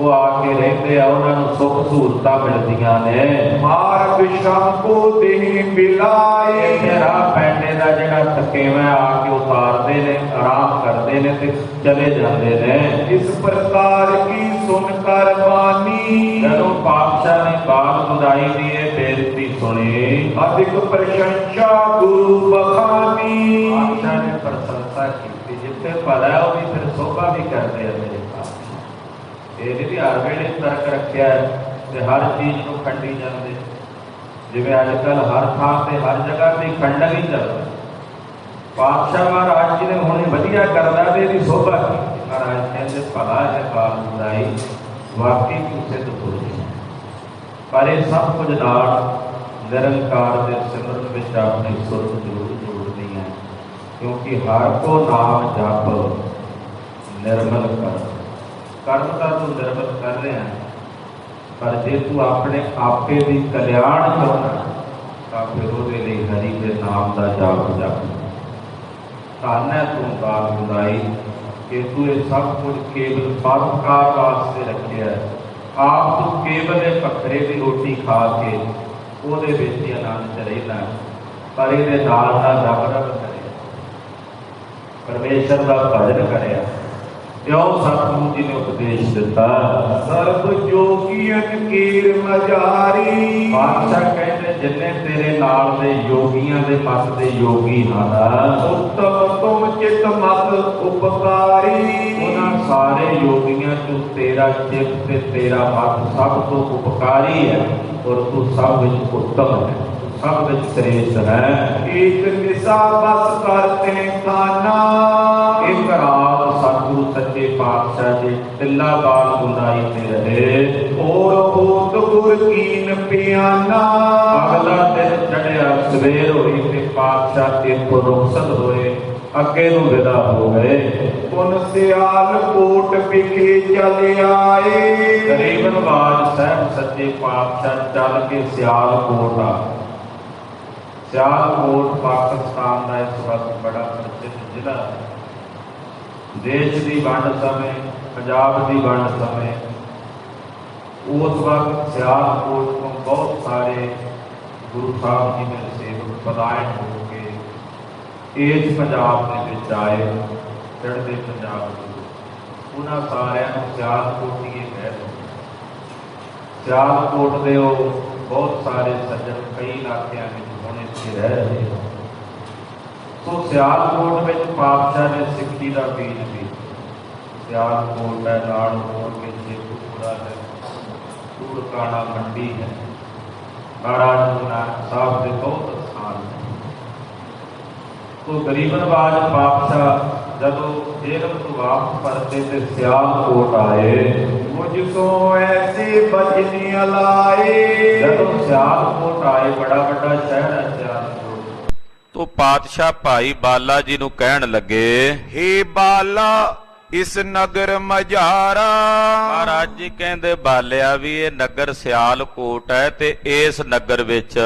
ਉਹ ਆ ਕੇ ਰਹਿੰਦੇ ਆ, ਉਹਨਾਂ ਨੂੰ ਸੁੱਖ ਸਹੂਲਤਾਂ ਮਿਲਦੀਆਂ ਨੇ। मार्ग शंको देह बिलाए ਇੱਥੇ ਰਾਹ ਪੈਂਦੇ ਦਾ ਜਿਹੜਾ ਥਕੇਵਾਂ ਆ ਕੇ ਉਤਾਰਦੇ ਨੇ, ਆਰਾਮ ਕਰਦੇ ਨੇ ਤੇ ਚਲੇ ਜਾਂਦੇ ਨੇ। इस प्रकार की सुनकर बानी ਜਦੋਂ ਪਾਤਸ਼ਾਹ ਨੇ ਬਾਲ ਬੁਦਾਈ ਦੀ ਇਹ ਬੇਨਤੀ ਸੁਣੀ, अधिक प्रशंसा गुरु बखानी ਪਾਤਸ਼ਾਹ ਨੇ ਪ੍ਰਸ਼ੰਸਾ ਕੀਤੀ। ਜਿੱਥੇ ਭਲਾ ਉਹ ਵੀ ਫਿਰ ਸੋਭਾ ਵੀ ਕਰਦੇ ਆ ਮੇਰੇ ਪਾਤਸ਼ਾਹ। ਇਹ ਜਿਹੜੀ ਹਰ ਵੇਲੇ ਤਰਕ ਰੱਖਿਆ ਤੇ ਹਰ ਚੀਜ਼ ਨੂੰ ਖੰਡੀ ਜਾਂਦੇ, ਜਿਵੇਂ ਅੱਜ ਕੱਲ੍ਹ ਹਰ ਥਾਂ ਤੇ ਹਰ ਜਗ੍ਹਾ ਤੇ ਖੰਡਨ ਹੀ ਚੱਲਦਾ। ਪਾਤਸ਼ਾਹ ਮਹਾਰਾਜ ਜੀ ਨੇ ਹੁਣੇ ਵਧੀਆ ਕਰਦਾ ਤੇ ਇਹਦੀ ਸੋਭਾ ਕੀਤੀ। ਮਹਾਰਾਜ ਕਹਿੰਦੇ ਭਲਾ ਹੈ ਬਾਲ ਬੁਦਾਈ, ਵਾਕਈ ਕਿਸੇ ਤੋਂ ਪੁੱਛ, ਪਰ ਇਹ ਸਭ ਕੁਝ ਨਾਲ ਨਿਰੰਕਾਰ ਦੇ ਸਿਮਰਨ ਵਿੱਚ ਆਪਣੀ ਸੁਰਤ ਜ਼ਰੂਰ ਜੋੜਨੀ ਹੈ, ਕਿਉਂਕਿ ਹਰ ਕੋ ਨਾਮ ਜਪ ਨਿਰਮਲ ਕਰਮ ਤਾਂ ਤੂੰ ਨਿਰਮਲ ਕਰ ਰਿਹਾ, ਪਰ ਜੇ ਤੂੰ ਆਪਣੇ ਆਪੇ ਦੀ ਕਲਿਆਣ ਚਾਹੁੰਦਾ ਤਾਂ ਫਿਰ ਉਹਦੇ ਲਈ ਹਰੀ ਦੇ ਨਾਮ ਦਾ ਜਾਪ ਜਪ। ਧੰਨ ਹੈ ਤੂੰ ਬਾਲ ਬੁਦਾਈ ਕਿ ਤੂੰ ਇਹ ਸਭ ਕੁਝ ਕੇਵਲ ਪਰਉਪਕਾਰ ਵਾਸਤੇ ਰੱਖਿਆ ਹੈ। ਆਪ ਤੂੰ ਕੇਵਲ ਇਹ ਪੱਖਰੇ ਦੀ ਰੋਟੀ ਖਾ ਕੇ ਉਹਦੇ ਵਿੱਚ ਹੀ ਆਨੰਦ ਚ ਰਹਿਣਾ, ਪਰ ਇਹਦੇ ਨਾਲ ਨਾਲ ਰੱਬ ਰੱਬ ਕਰਿਆ, ਪਰਮੇਸ਼ਰ ਦਾ ਭਜਨ ਕਰਿਆ। ਕਿਉਂ ਸਤਿਗੁਰੂ ਜੀ ਨੇ ਉਪਦੇਸ਼ ਦਿੱਤਾ, सर्व जोगियन कीर मजारी ਬਾਦਸ਼ਾਹ ਕਹਿੰਦੇ ਜਿੰਨੇ ਤੇਰੇ ਨਾਲ ਦੇ ਯੋਗੀਆਂ ਦੇ ਮਤ ਦੇ ਯੋਗੀ ਹਨ, उत्तम तुम चित मत उपकारी ਉਹਨਾਂ ਸਾਰੇ ਯੋਗੀਆਂ ਚੋਂ ਤੇਰਾ ਚਿੱਤ ਤੇ ਤੇਰਾ ਮਤ ਸਭ ਤੋਂ ਉਪਕਾਰੀ ਹੈ, ਔਰ ਤੂੰ ਸਭ ਵਿੱਚ ਉੱਤਮ ਹੈ, ਸਭ ਵਿੱਚ ਸ੍ਰੇਸ਼ਟ ਹੈ। एक निशा बस करते खाना ਇੱਕ ਰਾਤ ਸਤਿਗੁਰੂ ਸੱਚੇ ਪਾਤਸ਼ਾਹ ਜੀ ਤਿੱਲਾ ਬਾਲ ਬੁਦਾਈ ਤੇ ਰਹੇ। और भूत गुर कीन पियाना ਅਗਲਾ ਦਿਨ ਚੜਿਆ, ਸਵੇਰ ਹੋਈ ਤੇ ਪਾਤਸ਼ਾਹ ਇੱਥੋਂ ਰੁਖਸਤ ਹੋਏ, ਅੱਗੇ ਨੂੰ ਵਿਦਾ ਹੋ ਗਏ। उन सियाल कोट बिखे चले आए ਗਰੀਬਨਵਾਜ ਸਾਹਿਬ ਸੱਚੇ ਪਾਤਸ਼ਾਹ ਚੱਲ ਕੇ ਸਿਆਲਕੋਟ ਆ। ਸਿਆਲਕੋਟ ਪਾਕਿਸਤਾਨ ਦਾ ਇਸ ਵਕਤ ਬੜਾ ਪ੍ਰਸਿੱਧ ਜ਼ਿਲ੍ਹਾ ਹੈ। ਦੇਸ਼ ਦੀ ਵੰਡ ਸਮੇਂ, ਪੰਜਾਬ ਦੀ ਵੰਡ ਸਮੇਂ ਉਸ ਵਕਤ ਸਿਆਲਕੋਟ ਤੋਂ ਬਹੁਤ ਸਾਰੇ ਗੁਰੂ ਸਾਹਿਬ ਜੀ ਦੇ ਸੇਵਕ ਪਲਾਇਨ ਹੋ ਕੇ ਇਸ ਪੰਜਾਬ ਦੇ ਵਿੱਚ ਆਏ, ਚੜ੍ਹਦੇ ਪੰਜਾਬ ਦੇ। ਉਹਨਾਂ ਸਾਰਿਆਂ ਨੂੰ ਸਿਆਲਕੋਟੀਏ ਕਹਿੰਦੇ। ਸਿਆਲਕੋਟ ਦੇ ਉਹ ਬਹੁਤ ਸਾਰੇ ਸੱਜਣ ਕਈ ਇਲਾਕਿਆਂ ਵਿੱਚ ਹੁਣ ਇੱਥੇ ਰਹਿ ਰਹੇ ਹਨ। ਸੋ ਸਿਆਲਕੋਟ ਵਿੱਚ ਪਾਤਸ਼ਾਹ ਨੇ ਸਿੱਖੀ ਦਾ ਬੀਜ ਵੀ, ਸਿਆਲਕੋਟ ਹੈ, ਨਾਲ ਹੋਰ ਕੇ ਜੇਤੂਪੁਰਾ ਹੈ, ਸੂਰਕਾਣਾ ਮੰਡੀ ਹੈ, ਮਹਾਰਾਜ ਗੁਰੂ ਨਾਨਕ ਸਾਹਿਬ ਦੇ ਬਹੁਤ ਸਥਾਨ ਹੈ। ਸੋ ਗਰੀਬਨਵਾਜ ਪਾਤਸ਼ਾਹ ਜਦੋਂ ਜੇਲ੍ਹ ਤੋਂ ਵਾਪਸ ਪਰਤੇ ਤੇ ਸਿਆਲਕੋਟ ਆਏ, मुझको ऐसे बजने लाए ਜਦੋਂ ਸਿਆਲਕੋਟ ਆਏ, ਬੜਾ ਵੱਡਾ ਸ਼ਹਿਰ ਹੈ ਸਿਆਲਕੋਟ। ਤੋ ਪਾਤਸ਼ਾਹ ਭਾਈ ਬਾਲਾ ਜੀ ਨੂੰ ਕਹਿਣ ਲੱਗੇ, हे बाला इस नगर मझारा ਮਹਾਰਾਜ ਜੀ ਕਹਿੰਦੇ ਬਾਲਿਆ ਵੀ ਇਹ ਨਗਰ ਸਿਆਲਕੋਟ ਹੈ ਤੇ ਇਸ ਨਗਰ ਵਿੱਚ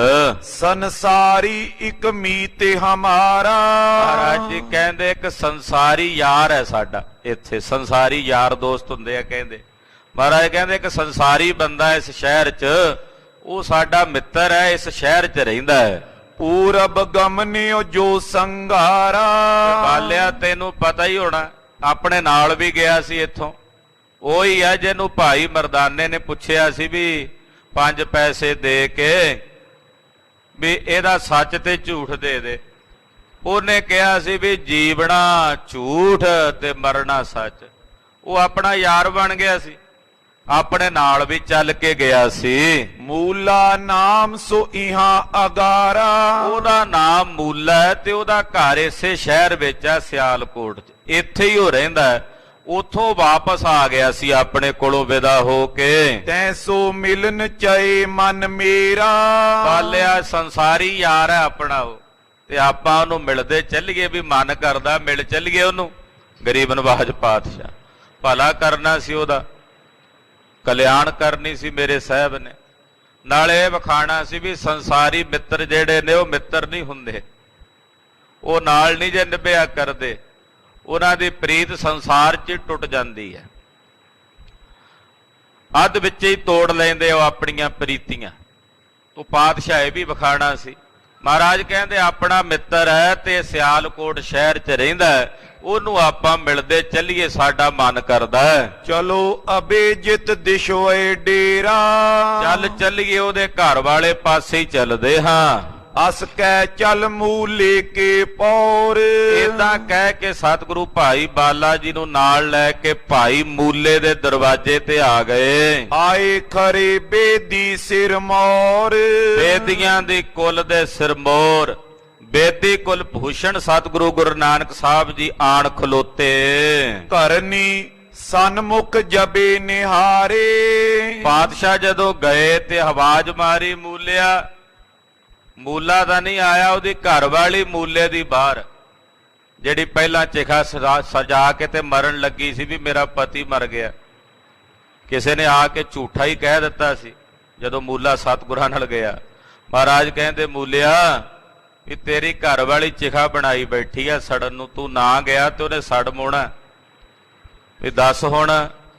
संसारी एक मीत हमारा ਮਹਾਰਾਜ ਜੀ ਕਹਿੰਦੇ ਇੱਕ ਸੰਸਾਰੀ ਯਾਰ ਹੈ ਸਾਡਾ। ਇੱਥੇ ਸੰਸਾਰੀ ਯਾਰ ਦੋਸਤ ਹੁੰਦੇ ਆ ਕਹਿੰਦੇ। ਮਹਾਰਾਜ ਕਹਿੰਦੇ ਇੱਕ ਸੰਸਾਰੀ ਬੰਦਾ ਇਸ ਸ਼ਹਿਰ 'ਚ, ਉਹ ਸਾਡਾ ਮਿੱਤਰ ਹੈ, ਇਸ ਸ਼ਹਿਰ 'ਚ ਰਹਿੰਦਾ ਹੈ। पूरब गमनियो जो संगारा ਬਾਲਿਆ ਤੈਨੂੰ ਪਤਾ ਹੀ ਹੋਣਾ, ਆਪਣੇ ਨਾਲ ਵੀ ਗਿਆ ਸੀ ਇੱਥੋਂ। ਉਹੀ ਹੈ ਜਿਹਨੂੰ ਭਾਈ ਮਰਦਾਨੇ ਨੇ ਪੁੱਛਿਆ ਸੀ ਵੀ 5 ਪੈਸੇ ਦੇ ਕੇ ਵੀ ਇਹਦਾ ਸੱਚ ਤੇ ਝੂਠ ਦੇ ਦੇ। ਉਹਨੇ ਕਿਹਾ ਸੀ ਵੀ ਜੀਵਣਾ ਝੂਠ ਤੇ ਮਰਨਾ ਸੱਚ। ਉਹ ਆਪਣਾ ਯਾਰ ਬਣ ਗਿਆ ਸੀ, ਆਪਣੇ ਨਾਲ ਵੀ ਚੱਲ ਕੇ ਗਿਆ ਸੀ। मूला नाम सो इहाँ अगारा ਉਹਦਾ ਨਾਮ ਮੂਲਾ ਹੈ ਤੇ ਉਹਦਾ ਘਰ ਇਸੇ ਸ਼ਹਿਰ ਵਿੱਚ ਹੈ, ਸਿਆਲਕੋਟ 'ਚ। ਇੱਥੇ ਹੀ ਉਹ ਰਹਿੰਦਾ ਹੈ। ਉਥੋਂ ਵਾਪਸ ਆ ਗਿਆ ਸੀ ਆਪਣੇ ਕੋਲੋਂ ਵਿਦਾ ਹੋ ਕੇ। तैसो मिलन चए मन मेरा ਬਾਲਿਆ ਸੰਸਾਰੀ ਯਾਰ ਹੈ ਆਪਣਾ ਉਹ, ਤੇ ਆਪਾਂ ਉਹਨੂੰ ਮਿਲਦੇ ਚੱਲੀਏ ਵੀ ਮਨ ਕਰਦਾ ਮਿਲ ਚੱਲੀਏ ਉਹਨੂੰ। ਗਰੀਬ ਨਵਾਜ ਪਾਤਸ਼ਾਹ ਭਲਾ ਕਰਨਾ ਸੀ, ਉਹਦਾ ਕਲਿਆਣ ਕਰਨੀ ਸੀ ਮੇਰੇ ਸਾਹਿਬ ਨੇ। ਨਾਲੇ ਇਹ ਵਿਖਾਣਾ ਸੀ ਵੀ ਸੰਸਾਰੀ ਮਿੱਤਰ ਜਿਹੜੇ ਨੇ ਉਹ ਮਿੱਤਰ ਨਹੀਂ ਹੁੰਦੇ, ਉਹ ਨਾਲ ਨਹੀਂ ਜੇ ਨਿਭਿਆ ਕਰਦੇ, ਉਹਨਾਂ ਦੀ ਪ੍ਰੀਤ ਸੰਸਾਰ 'ਚ ਟੁੱਟ ਜਾਂਦੀ ਹੈ। ਅੱਧ ਵਿੱਚ ਹੀ ਤੋੜ ਲੈਂਦੇ ਉਹ ਆਪਣੀਆਂ ਪ੍ਰੀਤੀਆਂ। ਤੂੰ ਪਾਤਸ਼ਾਹ ਇਹ ਵੀ ਵਿਖਾਣਾ ਸੀ। ਮਹਾਰਾਜ ਕਹਿੰਦੇ ਆਪਣਾ ਮਿੱਤਰ ਹੈ ਤੇ ਸਿਆਲਕੋਟ ਸ਼ਹਿਰ 'ਚ ਰਹਿੰਦਾ ਹੈ, ਉਹਨੂੰ ਆਪਾਂ ਮਿਲਦੇ ਚੱਲੀਏ, ਸਾਡਾ ਮਨ ਕਰਦਾ ਹੈ। ਚਲੋ ਅਬੇਜਿਤ ਦਿਸ਼ੋਏ ਡੇਰਾ, ਚੱਲ ਚੱਲੀਏ ਉਹਦੇ ਘਰ ਵਾਲੇ ਪਾਸੇ ਹੀ ਚੱਲਦੇ ਹਾਂ। ਅਸ ਕੈ ਚਲ ਮੂਲੇ ਕੇ ਪੌਰ, ਏਦਾਂ ਕਹਿ ਕੇ ਸਤਿਗੁਰੂ ਭਾਈ ਬਾਲਾ ਜੀ ਨੂੰ ਨਾਲ ਲੈ ਕੇ ਭਾਈ ਮੂਲੇ ਦੇ ਦਰਵਾਜ਼ੇ ਤੇ ਆ ਗਏ। ਆਏ ਖਰੇ ਬੇਦੀ ਸਿਰ ਮੋਰ, ਬੇਦੀਆਂ ਦੀ ਕੁਲ ਦੇ ਸਿਰਮੋਰ, ਬੇਦੀ ਕੁਲ ਭੂਸ਼ਣ ਸਤਿਗੁਰੂ ਗੁਰੂ ਨਾਨਕ ਸਾਹਿਬ ਜੀ ਆਣ ਖਲੋਤੇ। ਕਰਨੀ ਸਨਮੁਖ ਜਬੇ ਨਿਹਾਰੇ, ਪਾਤਸ਼ਾਹ ਜਦੋਂ ਗਏ ਤੇ ਆਵਾਜ਼ ਮਾਰੀ ਮੂਲਿਆ। ਮੂਲਾ ਤਾਂ ਨਹੀਂ ਆਇਆ, ਉਹਦੀ ਘਰ ਵਾਲੀ ਮੂਲੇ ਦੀ ਬਾਹਰ, ਜਿਹੜੀ ਪਹਿਲਾਂ ਚਿਖਾ ਸਜਾ ਕੇ ਤੇ ਮਰਨ ਲੱਗੀ ਸੀ ਵੀ ਮੇਰਾ ਪਤੀ ਮਰ ਗਿਆ। ਕਿਸੇ ਨੇ ਆ ਕੇ ਝੂਠਾ ਹੀ ਕਹਿ ਦਿੱਤਾ ਸੀ ਜਦੋਂ ਮੂਲਾ ਸਤਿਗੁਰਾਂ ਨਾਲ ਗਿਆ। ਮਹਾਰਾਜ ਕਹਿੰਦੇ ਮੂਲਿਆ ਵੀ ਤੇਰੀ ਘਰ ਵਾਲੀ ਚਿਖਾ ਬਣਾਈ ਬੈਠੀ ਆ ਸੜਨ ਨੂੰ, ਤੂੰ ਨਾ ਗਿਆ ਤੇ ਉਹਨੇ ਸੜ ਮੋਣਾ। ਵੀ ਦੱਸ ਹੁਣ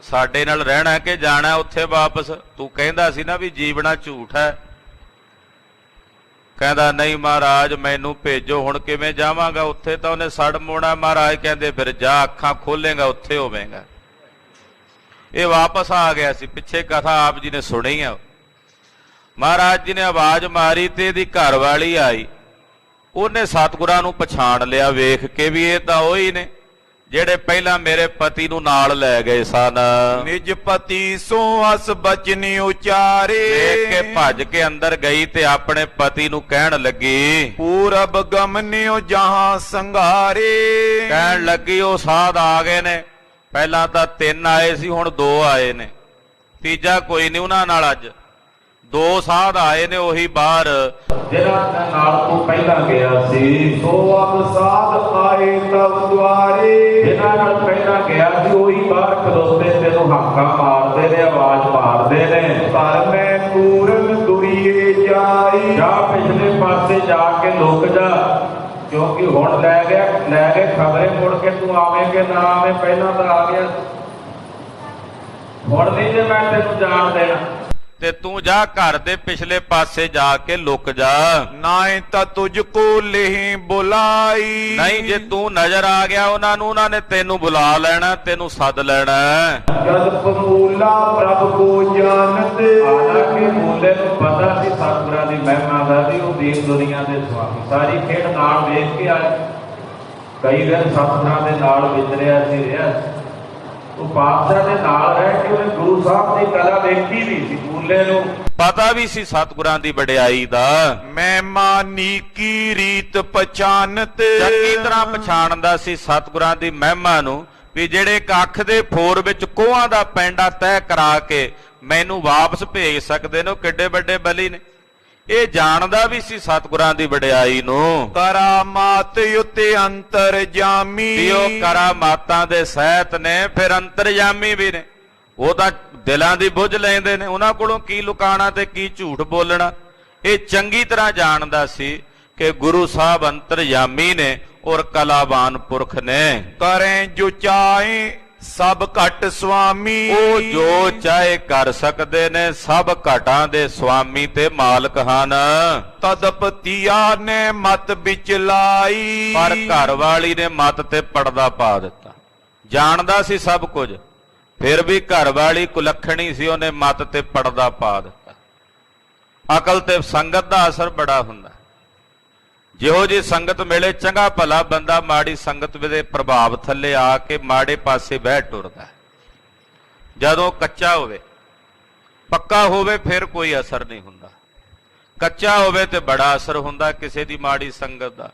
ਸਾਡੇ ਨਾਲ ਰਹਿਣਾ ਕਿ ਜਾਣਾ ਉੱਥੇ ਵਾਪਸ? ਤੂੰ ਕਹਿੰਦਾ ਸੀ ਨਾ ਵੀ ਜੀਵਣਾ ਝੂਠ ਹੈ। ਕਹਿੰਦਾ ਨਹੀਂ ਮਹਾਰਾਜ ਮੈਨੂੰ ਭੇਜੋ, ਹੁਣ ਕਿਵੇਂ ਜਾਵਾਂਗਾ ਉੱਥੇ, ਤਾਂ ਉਹਨੇ ਸੜ ਮੋਣਾ। ਮਹਾਰਾਜ ਕਹਿੰਦੇ ਫਿਰ ਜਾ, ਅੱਖਾਂ ਖੋਲੇਗਾ ਉੱਥੇ ਹੋਵੇਗਾ। ਇਹ ਵਾਪਸ ਆ ਗਿਆ ਸੀ। ਪਿੱਛੇ ਕਥਾ ਆਪ ਜੀ ਨੇ ਸੁਣੀ ਆ। ਮਹਾਰਾਜ ਜੀ ਨੇ ਆਵਾਜ਼ ਮਾਰੀ ਤੇ ਇਹਦੀ ਘਰ ਵਾਲੀ ਆਈ। ਉਹਨੇ ਸਤਿਗੁਰਾਂ ਨੂੰ ਪਛਾਣ ਲਿਆ ਵੇਖ ਕੇ ਵੀ ਇਹ ਤਾਂ ਉਹੀ ਨੇ ਜਿਹੜੇ ਪਹਿਲਾਂ ਮੇਰੇ ਪਤੀ ਨੂੰ ਨਾਲ ਲੈ ਗਏ ਸਨ। ਨਿਜ ਪਤੀ ਸੋ ਅਸ ਬਚਨ ਉਚਾਰੇ, ਦੇਖ ਕੇ ਭੱਜ ਕੇ ਅੰਦਰ ਗਈ ਤੇ ਆਪਣੇ ਪਤੀ ਨੂੰ ਕਹਿਣ ਲੱਗੀ, ਪੂਰਬ ਗਮਨਿਓ ਜਹਾਂ ਸੰਘਾਰੇ। ਕਹਿਣ ਲੱਗੀ ਉਹ ਸਾਧ ਆ ਗਏ ਨੇ, ਪਹਿਲਾਂ ਤਾਂ 3 ਆਏ ਸੀ ਹੁਣ 2 ਆਏ ਨੇ, ਤੀਜਾ ਕੋਈ ਨਹੀਂ ਉਹਨਾਂ ਨਾਲ। ਅੱਜ 2 ਸਾਧ ਆਏ ਨੇ, ਉਹੀ ਬਾਹਰ ਜਿਹਨਾਂ ਦੇ ਨਾਲ ਤੂੰ ਪਹਿਲਾਂ ਗਿਆ ਸੀ। ਸੋ ਅਬ ਸਾਧ ਆਏ ਤਬ ਦੁਆਰੇ, ਜਿਹਨਾਂ ਨਾਲ ਪਹਿਲਾਂ ਗਿਆ ਸੀ ਉਹੀ ਬਾਹਰ ਖਲੋਤੇ ਤੈਨੂੰ ਹਾਕਾਂ ਮਾਰਦੇ ਨੇ, ਆਵਾਜ਼ ਮਾਰਦੇ ਨੇ। ਪਰ ਮੈਂ ਪੂਰਨ ਦੁਰੀਏ ਜਾਈ, ਜਾ ਪਿਛਲੇ ਪਾਸੇ ਜਾ ਕੇ ਲੁਕ ਜਾ, ਕਿਉਂਕਿ ਹੁਣ ਲੈ ਗਏ ਖਬਰੇ ਮੁੜ ਕੇ ਤੂੰ ਆਵੇਂ ਕਿ ਨਾ ਆਵੇਂ, ਪਹਿਲਾਂ ਤਾਂ ਆ ਗਿਆ। ਹੁਣ ਨਹੀਂ ਜੇ ਮੈਂ ਤੈਨੂੰ ਜਾਣ ਦੇਣਾ। ਤੇ ਤੂੰ ਜਾ ਘਰ ਦੇ ਪਿਛਲੇ ਪਾਸੇ ਜਾ ਕੇ ਲੁਕ ਜਾ। ਨਾਏ ਤਾਂ ਤੁਝ ਕੋ ਲੇਹੀ ਬੁਲਾਈ, ਨਹੀਂ ਜੇ ਤੂੰ ਨਜ਼ਰ ਆ ਗਿਆ ਉਹਨਾਂ ਨੂੰ, ਉਹਨਾਂ ਨੇ ਤੈਨੂੰ ਬੁਲਾ ਲੈਣਾ, ਤੈਨੂੰ ਸੱਦ ਲੈਣਾ। ਜਦ ਪਮੂਲਾ ਪ੍ਰਭ ਕੋ ਜਾਣਤ, ਹਾਲਾਂਕਿ ਮੂਲੇ ਨੂੰ ਪਤਾ ਸੀ ਸਤਿਗੁਰਾਂ ਦੀ ਮਹਿਮਾ ਦਾ ਵੀ ਉਹ ਦੀਨ ਦੁਨੀਆ ਦੇ ਸੁਆਮੀ। ਸਾਰੀ ਖੇਡ ਨਾਲ ਵੇਖ ਕੇ ਆਏ, ਕਈ ਦਿਨ ਸਤਿਗੁਰਾਂ ਦੇ ਨਾਲ ਵਿਚਰਿਆ ਸੀ, ਰਿਹਾ। ਉਹ ਪਾਤਸ਼ਾਹ ਦੇ ਨਾਲ ਰਹਿ ਕੇ ਉਹਨੇ ਗੁਰੂ ਸਾਹਿਬ ਦੀ ਕਲਾ ਵੇਖੀ ਵੀ ਸੀ। ਮੂਲੇ ਨੂੰ ਪਤਾ ਵੀ ਸੀ ਸਤਿਗੁਰਾਂ ਦੀ ਵਡਿਆਈ ਦਾ। ਮਹਿਮਾ ਨੀਕੀ ਰੀਤ ਪਛਾਨਤ, ਚੰਗੀ ਤਰ੍ਹਾਂ ਪਛਾਣਦਾ ਸੀ ਸਤਿਗੁਰਾਂ ਦੀ ਮਹਿਮਾ ਨੂੰ, ਵੀ ਜਿਹੜੇ ਕੱਖ ਦੇ ਫੋਰ ਵਿੱਚ ਕੋਹਾਂ ਦਾ ਪੈਂਡਾ ਤੈਅ ਕਰਾ ਕੇ ਮੈਨੂੰ ਵਾਪਸ ਭੇਜ ਸਕਦੇ ਨੇ, ਉਹ ਕਿੱਡੇ ਵੱਡੇ ਬਲੀ ਨੇ। ਇਹ ਜਾਣਦਾ ਵੀ ਸੀ ਸਤਿਗੁਰਾਂ ਦੀ ਵਡਿਆਈ ਨੂੰ। ਕਰਾਮਾਤ ਉਤੇ ਅੰਤਰ ਜਾਮੀ, ਵੀ ਉਹ ਕਰਾਮਾਤਾਂ ਦੇ ਸਹਿਤ ਨੇ, ਫਿਰ ਅੰਤਰਜਾਮੀ ਵੀ ਨੇ। ਉਹ ਤਾਂ ਦਿਲਾਂ ਦੀ ਬੁੱਝ ਲੈਂਦੇ ਨੇ, ਉਹਨਾਂ ਕੋਲੋਂ ਕੀ ਲੁਕਾਣਾ ਤੇ ਕੀ ਝੂਠ ਬੋਲਣਾ। ਇਹ ਚੰਗੀ ਤਰ੍ਹਾਂ ਜਾਣਦਾ ਸੀ ਕਿ ਗੁਰੂ ਸਾਹਿਬ ਅੰਤਰਜਾਮੀ ਨੇ ਔਰ ਕਲਾਵਾਨ ਪੁਰਖ ਨੇ। ਕਰੇ ਜੋ ਚਾਹੇ ਸਭ ਘਟ ਸੁਆਮੀ, ਉਹ ਜੋ ਚਾਹੇ ਕਰ ਸਕਦੇ ਨੇ, ਸਭ ਘਟਾਂ ਦੇ ਸੁਆਮੀ ਤੇ ਮਾਲਕ ਹਨ। ਤਦਪਤੀਆ ਨੇ ਮਤ ਵਿੱਚ ਲਾਈ, ਪਰ ਘਰ ਵਾਲੀ ਨੇ ਮਤ ਤੇ ਪਰਦਾ ਪਾ ਦਿੱਤਾ। ਜਾਣਦਾ ਸੀ ਸਭ ਕੁਝ, ਫਿਰ ਵੀ ਘਰ ਵਾਲੀ ਕੁਲੱਖਣੀ ਸੀ, ਉਹਨੇ ਮਤ ਤੇ ਪਰਦਾ ਪਾ ਦਿੱਤਾ। ਅਕਲ ਤੇ ਸੰਗਤ ਦਾ ਅਸਰ ਬੜਾ ਹੁੰਦਾ। ਜਿਹੋ ਜੀ ਸੰਗਤ ਮਿਲੇ ਚੰਗਾ ਭਲਾ ਬੰਦਾ ਮਾੜੀ ਸੰਗਤ ਦੇ ਪ੍ਰਭਾਵ ਥੱਲੇ ਆ ਕੇ ਮਾੜੇ ਪਾਸੇ ਬਹਿ ਟੁਰਦਾ। ਜਦੋਂ ਕੱਚਾ ਹੋਵੇ, ਪੱਕਾ ਹੋਵੇ ਫਿਰ ਕੋਈ ਅਸਰ ਨਹੀਂ ਹੁੰਦਾ। ਕੱਚਾ ਹੋਵੇ ਤੇ ਬੜਾ ਅਸਰ ਹੁੰਦਾ ਕਿਸੇ ਦੀ ਮਾੜੀ ਸੰਗਤ ਦਾ।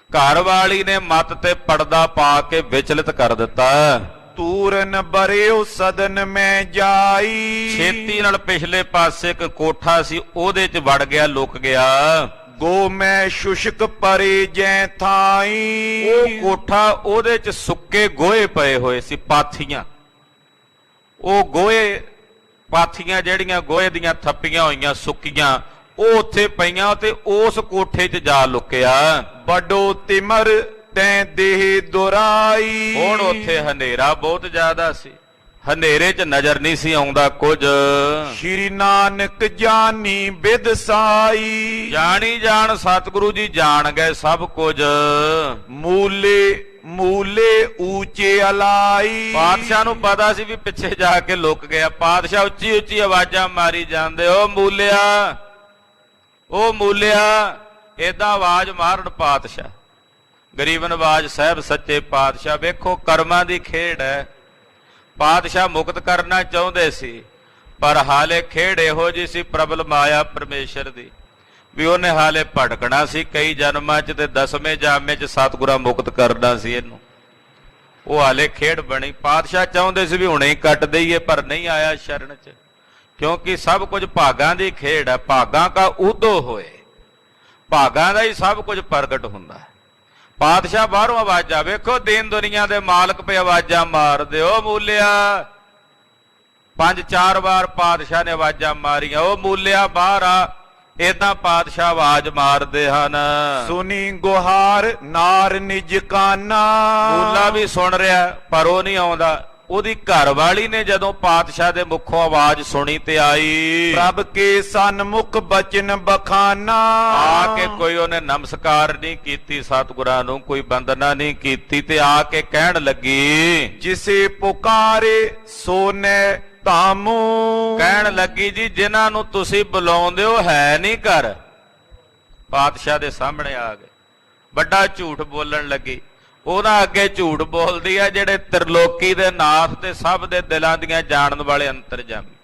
ਘਰ ਵਾਲੀ ਨੇ ਮਤ ਤੇ ਪਰਦਾ ਪਾ ਕੇ ਵਿਚਲਿਤ ਕਰ ਦਿੱਤਾ। ਤੂਰਨ ਬਰਿਓ ਸਦਨ ਮੈਂ ਜਾਈ, ਛੇਤੀ ਨਾਲ ਪਿਛਲੇ ਪਾਸੇ ਇੱਕ ਕੋਠਾ ਸੀ, ਉਹਦੇ 'ਚ ਵੜ ਗਿਆ, ਲੁਕ ਗਿਆ। ਗੋ ਮੈਂ ਸ਼ੁਸ਼ਕ ਪਰੇ ਜੈ ਥਾਈ, ਉਹ ਕੋਠਾ, ਉਹਦੇ 'ਚ ਸੁੱਕੇ ਗੋਹੇ ਪਏ ਹੋਏ ਸੀ, ਪਾਥੀਆਂ। ਉਹ ਗੋਹੇ ਪਾਥੀਆਂ ਜਿਹੜੀਆਂ ਗੋਹੇ ਦੀਆਂ ਥੱਪੀਆਂ ਹੋਈਆਂ ਸੁੱਕੀਆਂ, ਉਹ ਉੱਥੇ ਪਈਆਂ ਤੇ ਉਸ ਕੋਠੇ 'ਚ ਜਾ ਲੁਕਿਆ। ਵੱਡੋ ਤਿਮਰ ਤੈਂ ਦੇਹ ਦੁਰਾਈ, ਹੁਣ ਉੱਥੇ ਹਨੇਰਾ ਬਹੁਤ ਜ਼ਿਆਦਾ ਸੀ, ਹਨੇਰੇ 'ਚ ਨਜ਼ਰ ਨਹੀਂ ਸੀ ਆਉਂਦਾ ਕੁਝ। ਸ਼੍ਰੀ ਨਾਨਕ ਜਾਨੀ ਬਿਦ ਸਾਈ, ਜਾਣੀ ਜਾਣ ਸਤਿਗੁਰੂ ਜੀ ਜਾਣ ਗਏ ਸਭ ਕੁਝ। ਮੂਲੇ ਮੂਲੇ ਊਚੇ ਅਲਾਈ। ਪਾਤਸ਼ਾਹ ਨੂੰ ਪਤਾ ਸੀ ਵੀ ਪਿੱਛੇ ਜਾ ਕੇ ਲੁਕ ਗਿਆ। ਪਾਤਸ਼ਾਹ ਉੱਚੀ ਉੱਚੀ ਆਵਾਜ਼ਾਂ ਮਾਰੀ ਜਾਂਦੇ, ਓ ਮੂਲਿਆ, ਓ ਮੂਲਿਆ। ਏਦਾਂ ਆਵਾਜ਼ ਮਾਰਨ ਪਾਤਸ਼ਾਹ। ਗਰੀਬ ਨਵਾਜ ਸਾਹਿਬ ਸੱਚੇ ਪਾਤਸ਼ਾਹ, ਵੇਖੋ ਕਰਮਾਂ ਦੀ ਖੇਡ ਹੈ। ਪਾਤਸ਼ਾਹ ਮੁਕਤ ਕਰਨਾ ਚਾਹੁੰਦੇ ਸੀ, ਪਰ ਹਾਲੇ ਖੇਡ ਇਹੋ ਜਿਹੀ ਸੀ ਪ੍ਰਬਲ ਮਾਇਆ ਪਰਮੇਸ਼ਰ ਦੀ, ਵੀ ਉਹਨੇ ਹਾਲੇ ਭਟਕਣਾ ਸੀ ਕਈ ਜਨਮਾਂ 'ਚ, ਤੇ 10ਵੇਂ ਜਾਮੇ 'ਚ ਸਤਿਗੁਰਾਂ ਮੁਕਤ ਕਰਨਾ ਸੀ ਇਹਨੂੰ। ਉਹ ਹਾਲੇ ਖੇਡ ਬਣੀ। ਪਾਤਸ਼ਾਹ ਚਾਹੁੰਦੇ ਸੀ ਵੀ ਹੁਣੇ ਹੀ ਕੱਟ ਦਈਏ, ਪਰ ਨਹੀਂ ਆਇਆ ਸ਼ਰਨ 'ਚ, ਕਿਉਂਕਿ ਸਭ ਕੁਝ ਭਾਗਾਂ ਦੀ ਖੇਡ ਹੈ। ਭਾਗਾਂ ਕਾ ਉਦੋ ਹੋਏ, ਭਾਗਾਂ ਦਾ ਹੀ ਸਭ ਕੁਝ ਪ੍ਰਗਟ ਹੁੰਦਾ ਹੈ। ਪਾਤਸ਼ਾਹ ਬਾਹਰੋਂ ਆਵਾਜ਼ਾਂ, ਵੇਖੋ ਦੀਨ ਦੁਨੀਆ ਦੇ ਮਾਲਕ ਪੇ ਆਵਾਜ਼ਾਂ ਮਾਰਦੇ, ਓ ਮੂਲਿਆ। 5-4 ਵਾਰ ਪਾਤਸ਼ਾਹ ਨੇ ਆਵਾਜ਼ਾਂ ਮਾਰੀਆਂ, ਓ ਮੂਲਿਆ ਬਾਹਰ ਆ। ਏਦਾਂ ਪਾਤਸ਼ਾਹ ਆਵਾਜ਼ ਮਾਰਦੇ ਹਨ। ਸੁਨੀ ਗੁਹਾਰ ਨਾਰ ਨਿਜ ਕਾਨਾ। ਮੂਲਾ ਵੀ ਸੁਣ ਰਿਹਾ, ਪਰ ਉਹ ਨਹੀਂ ਆਉਂਦਾ। ਉਹਦੀ ਘਰ ਵਾਲੀ ਨੇ ਜਦੋਂ ਪਾਤਸ਼ਾਹ ਦੇ ਮੁਖੋਂ ਆਵਾਜ਼ ਸੁਣੀ ਤੇ ਆਈ। ਪ੍ਰਭ ਕੇ ਸਨਮੁਖ ਬਚਨ ਬਖਾਨਾ। ਆ ਕੇ ਕੋਈ ਉਹਨੇ ਨਮਸਕਾਰ ਨਹੀਂ ਕੀਤੀ ਸਤਿਗੁਰਾਂ ਨੂੰ, ਕੋਈ ਬੰਦਨਾ ਨਹੀਂ ਕੀਤੀ, ਤੇ ਆ ਕੇ ਕਹਿਣ ਲੱਗੀ, ਜਿਸੇ ਪੁਕਾਰੇ ਸੋਨੇ ਤਾਮੂ। ਕਹਿਣ ਲੱਗੀ, ਜੀ ਜਿਨ੍ਹਾਂ ਨੂੰ ਤੁਸੀਂ ਬੁਲਾਉਂਦੇ ਹੋ ਹੈ ਨਹੀਂ ਘਰ। ਪਾਤਸ਼ਾਹ ਦੇ ਸਾਹਮਣੇ ਆ ਗਏ, ਵੱਡਾ ਝੂਠ ਬੋਲਣ ਲੱਗੀ। ਉਹਨਾਂ ਅੱਗੇ ਝੂਠ ਬੋਲਦੀ ਆ ਜਿਹੜੇ ਤ੍ਰਿਲੋਕੀ ਦੇ ਨਾਥ ਤੇ ਸਭ ਦੇ ਦਿਲਾਂ ਦੀਆਂ ਜਾਣਨ ਵਾਲੇ ਅੰਤਰਜਾਮੀ।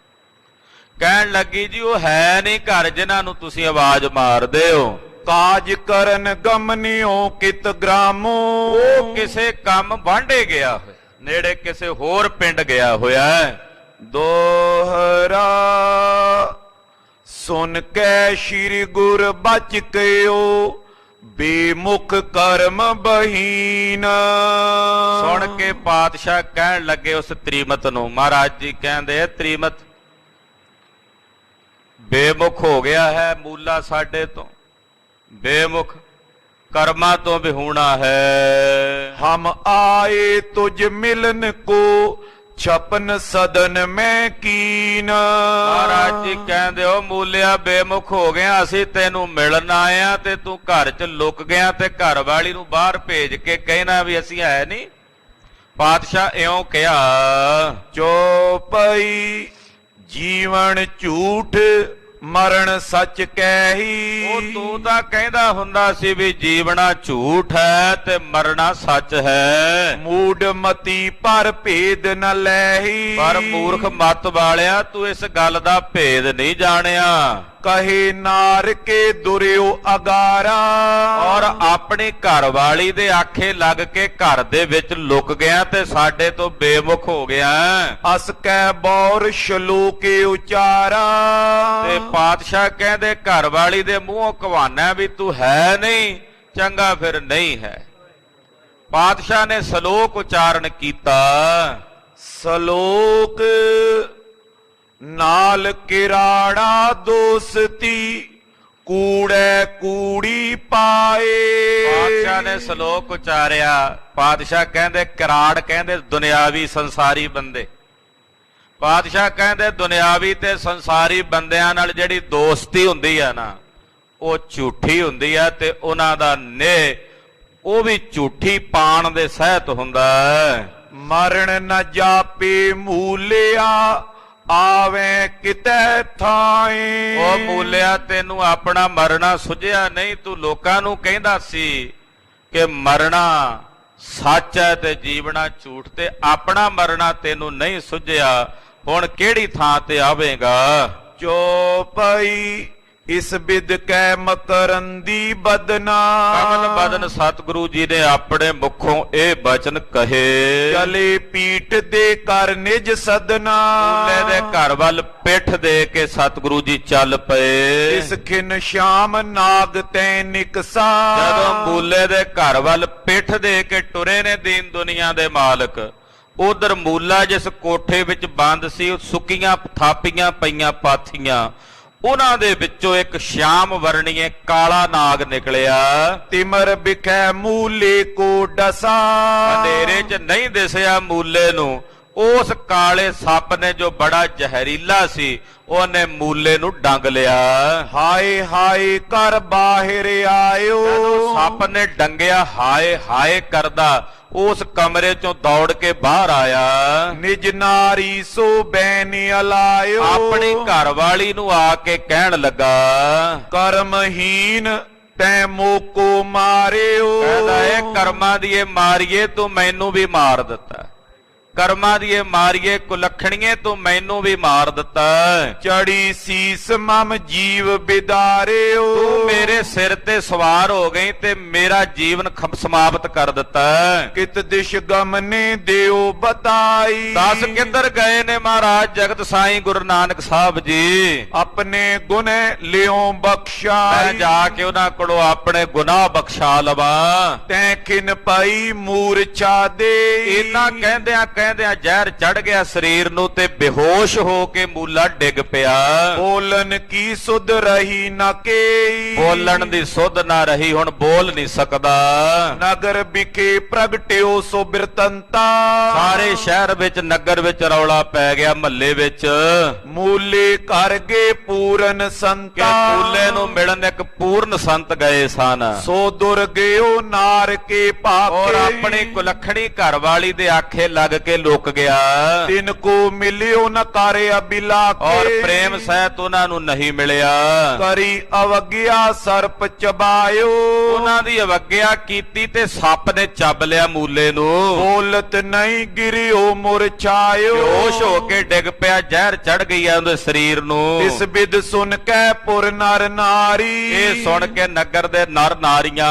ਕਹਿਣ ਲੱਗੀ, ਜੀ ਉਹ ਹੈ ਨਹੀਂ ਘਰ ਜਿਨ੍ਹਾਂ ਨੂੰ ਤੁਸੀਂ ਆਵਾਜ਼ ਮਾਰਦੇ ਹੋ। ਕਾਜ ਕਰਨ ਗਮਨਿਓ ਕਿਤ ਗ੍ਰਾਮੋ। ਉਹ ਕਿਸੇ ਕੰਮ ਵਾਂਢੇ ਗਿਆ ਹੋਇਆ, ਨੇੜੇ ਕਿਸੇ ਹੋਰ ਪਿੰਡ ਗਿਆ ਹੋਇਆ ਹੈ। ਦੋਹਰਾ ਸੁਨ ਕੇ ਸ਼੍ਰੀ ਗੁਰ ਬਚ ਗਇਓ, ਬੇਮੁਖ ਕਰਮ ਬਹੀਨ। ਸੁਣ ਕੇ ਪਾਤਸ਼ਾਹ ਕਹਿਣ ਲੱਗੇ ਉਸ ਤ੍ਰੀਮਤ ਨੂੰ, ਮਹਾਰਾਜ ਜੀ ਕਹਿੰਦੇ, ਤ੍ਰੀਮਤ ਬੇਮੁਖ ਹੋ ਗਿਆ ਹੈ ਮੂਲਾ ਸਾਡੇ ਤੋਂ, ਬੇਮੁਖ ਕਰਮਾਂ ਤੋਂ ਵਿਹੂਣਾ ਹੈ। ਹਮ ਆਏ ਤੁਝ ਮਿਲਨ ਕੋ, ਛਪਨ ਸਦਨ ਮੈਂ ਕੀਨ। ਮਹਾਰਾਜ ਜੀ ਕਹਿੰਦੇ, ਉਹ ਮੂਲਿਆ ਬੇਮੁਖ ਹੋ ਗਿਆ, ਅਸੀਂ ਤੈਨੂੰ ਮਿਲਣ ਆਏ ਆ ਤੇ ਤੂੰ ਘਰ 'ਚ ਲੁਕ ਗਿਆ, ਤੇ ਘਰ ਵਾਲੀ ਨੂੰ ਬਾਹਰ ਭੇਜ ਕੇ ਕਹਿਣਾ ਵੀ ਅਸੀਂ ਹੈ ਨਹੀਂ। ਪਾਤਸ਼ਾਹ ਇਉਂ ਕਿਹਾ, ਚੋਪਈ ਜੀਵਨ ਝੂਠ ਮਰਨ ਸੱਚ ਕਹਿੀ। ਉਹ ਤੂੰ ਤਾਂ ਕਹਿੰਦਾ ਹੁੰਦਾ ਸੀ ਵੀ ਜੀਵਣਾ ਝੂਠ ਹੈ ਤੇ ਮਰਨਾ ਸੱਚ ਹੈ। ਮੂਡ ਮਤੀ ਪਰ ਭੇਦ ਨ ਲੈਹੀ। ਪਰ ਮੂਰਖ ਮਤ ਵਾਲਿਆ, ਤੂੰ ਇਸ ਗੱਲ ਦਾ ਭੇਦ ਨਹੀਂ ਜਾਣਿਆ। ਕਹੇ ਨਾਰ ਕੇ ਦੁਰਿਓ ਅਗਾਰਾ। ਔਰ ਆਪਣੀ ਘਰ ਵਾਲੀ ਦੇ ਆਖੇ ਲੱਗ ਕੇ ਘਰ ਦੇ ਵਿੱਚ ਲੁਕ ਗਿਆ ਤੇ ਸਾਡੇ ਤੋਂ ਬੇਮੁਖ ਹੋ ਗਿਆ। ਅਸ ਕੈ ਬੌਰ ਸ਼ਲੋਕੇ ਉਚਾਰਾ। ਤੇ ਪਾਤਸ਼ਾਹ ਕਹਿੰਦੇ, ਘਰ ਵਾਲੀ ਦੇ ਮੂੰਹੋਂ ਕਹਾਣਾ ਵੀ ਤੂੰ ਹੈ ਨਹੀਂ, ਚੰਗਾ ਫਿਰ ਨਹੀਂ ਹੈ। ਪਾਤਸ਼ਾਹ ਨੇ ਸ਼ਲੋਕ ਉਚਾਰਨ ਕੀਤਾ, ਸ਼ਲੋਕ ਨਾਲ ਕਿਰਾੜਾ ਦੋਸਤੀ, ਕੂੜੇ ਕੂੜੀ ਪਾਏ। ਪਾਤਸ਼ਾਹ ਨੇ ਸ਼ਲੋਕ ਉਚਾਰਿਆ। ਪਾਤਸ਼ਾਹ ਕਹਿੰਦੇ ਕਿਰਾੜ ਕਹਿੰਦੇ ਦੁਨਿਆਵੀ ਸੰਸਾਰੀ ਬੰਦੇ। ਪਾਤਸ਼ਾਹ ਕਹਿੰਦੇ ਦੁਨਿਆਵੀ ਤੇ ਸੰਸਾਰੀ ਬੰਦਿਆਂ ਨਾਲ ਜਿਹੜੀ ਦੋਸਤੀ ਹੁੰਦੀ ਆ ਨਾ, ਉਹ ਝੂਠੀ ਹੁੰਦੀ ਆ, ਤੇ ਉਹਨਾਂ ਦਾ ਨਿਹ ਉਹ ਵੀ ਝੂਠੀ ਪਾਣ ਦੇ ਸਹਿਤ ਹੁੰਦਾ। ਮਰਨ ਨ ਜਾਪੇ ਮੂਲਿਆ, ਆਵੇਂ ਕਿਤੇ ਥਾਏ। ਉਹ ਮੂਲਿਆ, ਤੈਨੂੰ ਆਪਣਾ ਮਰਨਾ ਸੁਝਿਆ ਨਹੀਂ। ਤੂੰ ਲੋਕਾਂ ਨੂੰ ਕਹਿੰਦਾ ਸੀ ਕਿ ਮਰਨਾ ਸੱਚ ਹੈ ਤੇ ਜੀਵਣਾ ਝੂਠ, ਤੇ ਆਪਣਾ ਮਰਨਾ ਤੈਨੂੰ ਨਹੀਂ ਸੁਝਿਆ। ਹੁਣ ਕਿਹੜੀ ਥਾਂ ਤੇ ਆਵੇਂਗਾ। ਚੋਪਈ ਇਸ ਬਿਦ ਕੈ ਮਕਰੰਦੀ ਬਦਨਾ। ਕਮਲ ਬਦਨ ਸਤਿਗੁਰੂ ਜੀ ਨੇ ਆਪਣੇ ਮੁਖੋਂ ਇਹ ਬਚਨ ਕਹੇ। ਚਲੇ ਪੀਠ ਦੇ ਕਰ ਨਿਜ ਸਦਨਾ। ਮੂਲੇ ਦੇ ਘਰ ਵੱਲ ਪਿੱਠ ਦੇ ਕੇ ਸਤਿਗੁਰੂ ਜੀ ਚੱਲ ਪਏ। ਇਸ ਖਿਨ ਸ਼ਾਮ ਨਾਗ ਤੈ ਨਿਕਸਾ। ਜਦੋਂ ਮੂਲੇ ਦੇ ਘਰ ਵੱਲ ਪਿੱਠ ਦੇ ਕੇ ਟੁਰੇ ਨੇ ਦੀਨ ਦੁਨੀਆ ਦੇ ਮਾਲਕ, ਉਧਰ ਮੂਲਾ ਜਿਸ ਕੋਠੇ ਵਿੱਚ ਬੰਦ ਸੀ, ਉਹ ਸੁੱਕੀਆਂ ਥਾਪੀਆਂ ਪਈਆਂ ਪਾਥੀਆਂ, ਉਹਨਾਂ ਦੇ ਵਿੱਚੋਂ ਇੱਕ ਸ਼ਾਮ ਵਰਣੀਏ ਕਾਲਾ ਨਾਗ ਨਿਕਲਿਆ। ਤਿਮਰ ਬਿਖੈ ਮੂਲੇ ਕੋ ਡਸਾ। ਅੰਧੇਰੇ 'ਚ ਨਹੀਂ ਦਿਸਿਆ ਮੂਲੇ ਨੂੰ, ਉਸ ਕਾਲੇ ਸੱਪ ਨੇ ਜੋ ਬੜਾ ਜ਼ਹਿਰੀਲਾ ਸੀ ਉਹਨੇ ਮੂਲੇ ਨੂੰ ਡੰਗ ਲਿਆ। ਹਾਏ ਹਾਏ ਕਰ ਬਾਹਿਰ ਆਇਓ। ਜਦੋਂ ਸੱਪ ਨੇ ਡੰਗਿਆ ਹਾਏ ਹਾਏ ਕਰਦਾ ਉਸ ਕਮਰੇ ਚੋਂ ਦੌੜ ਕੇ ਬਾਹਰ ਆਇਆ। ਨਿਜ ਨਾਰੀ ਸੋ ਬੈਨ ਅਲਾਇਓ। ਆਪਣੀ ਘਰਵਾਲੀ ਨੂੰ ਆ ਕੇ ਕਹਿਣ ਲੱਗਾ ਕਰਮਹੀਨ ਤੈ ਮੋਕੋ ਮਾਰਿਓ। ਕਹਿੰਦਾ ਇਹ ਕਰਮਾਂ ਦੀ ਇਹ ਮਾਰੀਏ ਤੂੰ ਮੈਨੂੰ ਵੀ ਮਾਰ ਦਿੱਤਾ, ਕਰਮਾਂ ਦੀ ਇਹ ਮਾਰੀਏ ਕੁਲੱਖਣੀਏ ਤੂੰ ਮੈਨੂੰ ਵੀ ਮਾਰ ਦਿੱਤਾ। ਚੜੀ ਸੀਸ ਮਮ ਜੀਵ ਬਿਦਾਰਿਓ। ਤੂੰ ਮੇਰੇ ਸਿਰ ਤੇ ਸਵਾਰ ਹੋ ਗਈ ਤੇ ਮੇਰਾ ਜੀਵਨ ਸਮਾਪਤ ਕਰ ਦਿੱਤਾ। ਕਿਤ ਦਿਸ਼ ਗਮਨੇ ਦਿਓ ਬਤਾਈ। ਦੱਸ ਕਿੱਧਰ ਗਏ ਨੇ ਮਹਾਰਾਜ ਜਗਤ ਸਾਈਂ ਗੁਰੂ ਨਾਨਕ ਸਾਹਿਬ ਜੀ। ਆਪਣੇ ਗੁਨੇ ਲਿਓ ਬਖਸ਼ਾਈ। ਮੈਂ ਜਾ ਕੇ ਉਹਨਾਂ ਕੋਲੋਂ ਆਪਣੇ ਗੁਨਾਹ ਬਖਸ਼ਾ ਲਵਾਂ। ਤੈਂ ਖਿਨ ਪਾਈ ਮੂਰਛਾ ਦੇ। ਇਹਨਾਂ ਕਹਿੰਦਿਆਂ ਜ਼ਹਿਰ ਚੜ ਗਿਆ ਸਰੀਰ ਨੂੰ ਤੇ ਬੇਹੋਸ਼ ਹੋ ਕੇ ਮੂਲਾ ਡਿੱਗ ਪਿਆ। ਬੋਲਣ ਕੀ ਸੁਧ ਰਹੀ ਨਾ ਕੇ। ਬੋਲਣ ਦੀ ਸੁਧ ਨਾ ਰਹੀ, ਹੁਣ ਬੋਲ ਨਹੀਂ ਸਕਦਾ। ਨਗਰ ਵਿਖੇ ਪ੍ਰਗਟਿਓ ਸੋ ਬਿਰਤੰਤਾ। ਸਾਰੇ ਸ਼ਹਿਰ ਵਿੱਚ ਨਗਰ ਵਿੱਚ ਰੌਲਾ ਪੈ ਗਿਆ, ਮਹੱਲੇ ਵਿੱਚ। ਮੂਲੇ ਕਰ ਗਏ ਪੂਰਨ ਸੰਤਾ। ਮੂਲੇ ਨੂੰ ਮਿਲਣ ਇੱਕ ਪੂਰਨ ਸੰਤ ਗਏ ਸਨ। ਸੋ ਦੁਰ ਗਇਓ ਨਾਰ ਕੇ ਭਾਕੇ। ਔਰ ਆਪਣੀ ਕੁਲੱਖਣੀ ਘਰਵਾਲੀ ਦੇ ਆਖੇ ਲੱਗ ਕੇ ਲੁਕ ਗਿਆ। ਤਿਨ ਕੋ ਮਿਲਿਓ ਨ ਕਾਰਿਆ ਬਿਲਾ ਕੇ। ਔਰ ਪ੍ਰੇਮ ਸਹਿਤ ਉਹਨਾਂ ਨੂੰ ਨਹੀਂ ਮਿਲਿਆ। ਕਰੀ ਅਵਗਿਆ ਸਰਪ ਚਬਾਇਓ। ਉਹਨਾਂ ਦੀ ਅਵਗਿਆ ਕੀਤੀ ਤੇ ਸੱਪ ਨੇ ਚੱਬ ਲਿਆ ਮੂਲੇ ਨੂੰ। ਬੋਲਤ ਨਹੀਂ ਗਿਰਿਓ ਮੁਰਛਾਇਓ। ਬੇਹੋਸ਼ ਹੋ ਕੇ ਡਿੱਗ ਪਿਆ, ਜ਼ਹਿਰ ਚੜ ਗਈ ਆ ਉਹਦੇ ਸਰੀਰ ਨੂੰ। ਇਸ ਬਿਦ ਸੁਨ ਕੇ ਪੁਰ ਨਰ ਨਾਰੀ। ਇਹ ਸੁਣ ਕੇ ਨਗਰ ਦੇ ਨਰ ਨਾਰੀਆਂ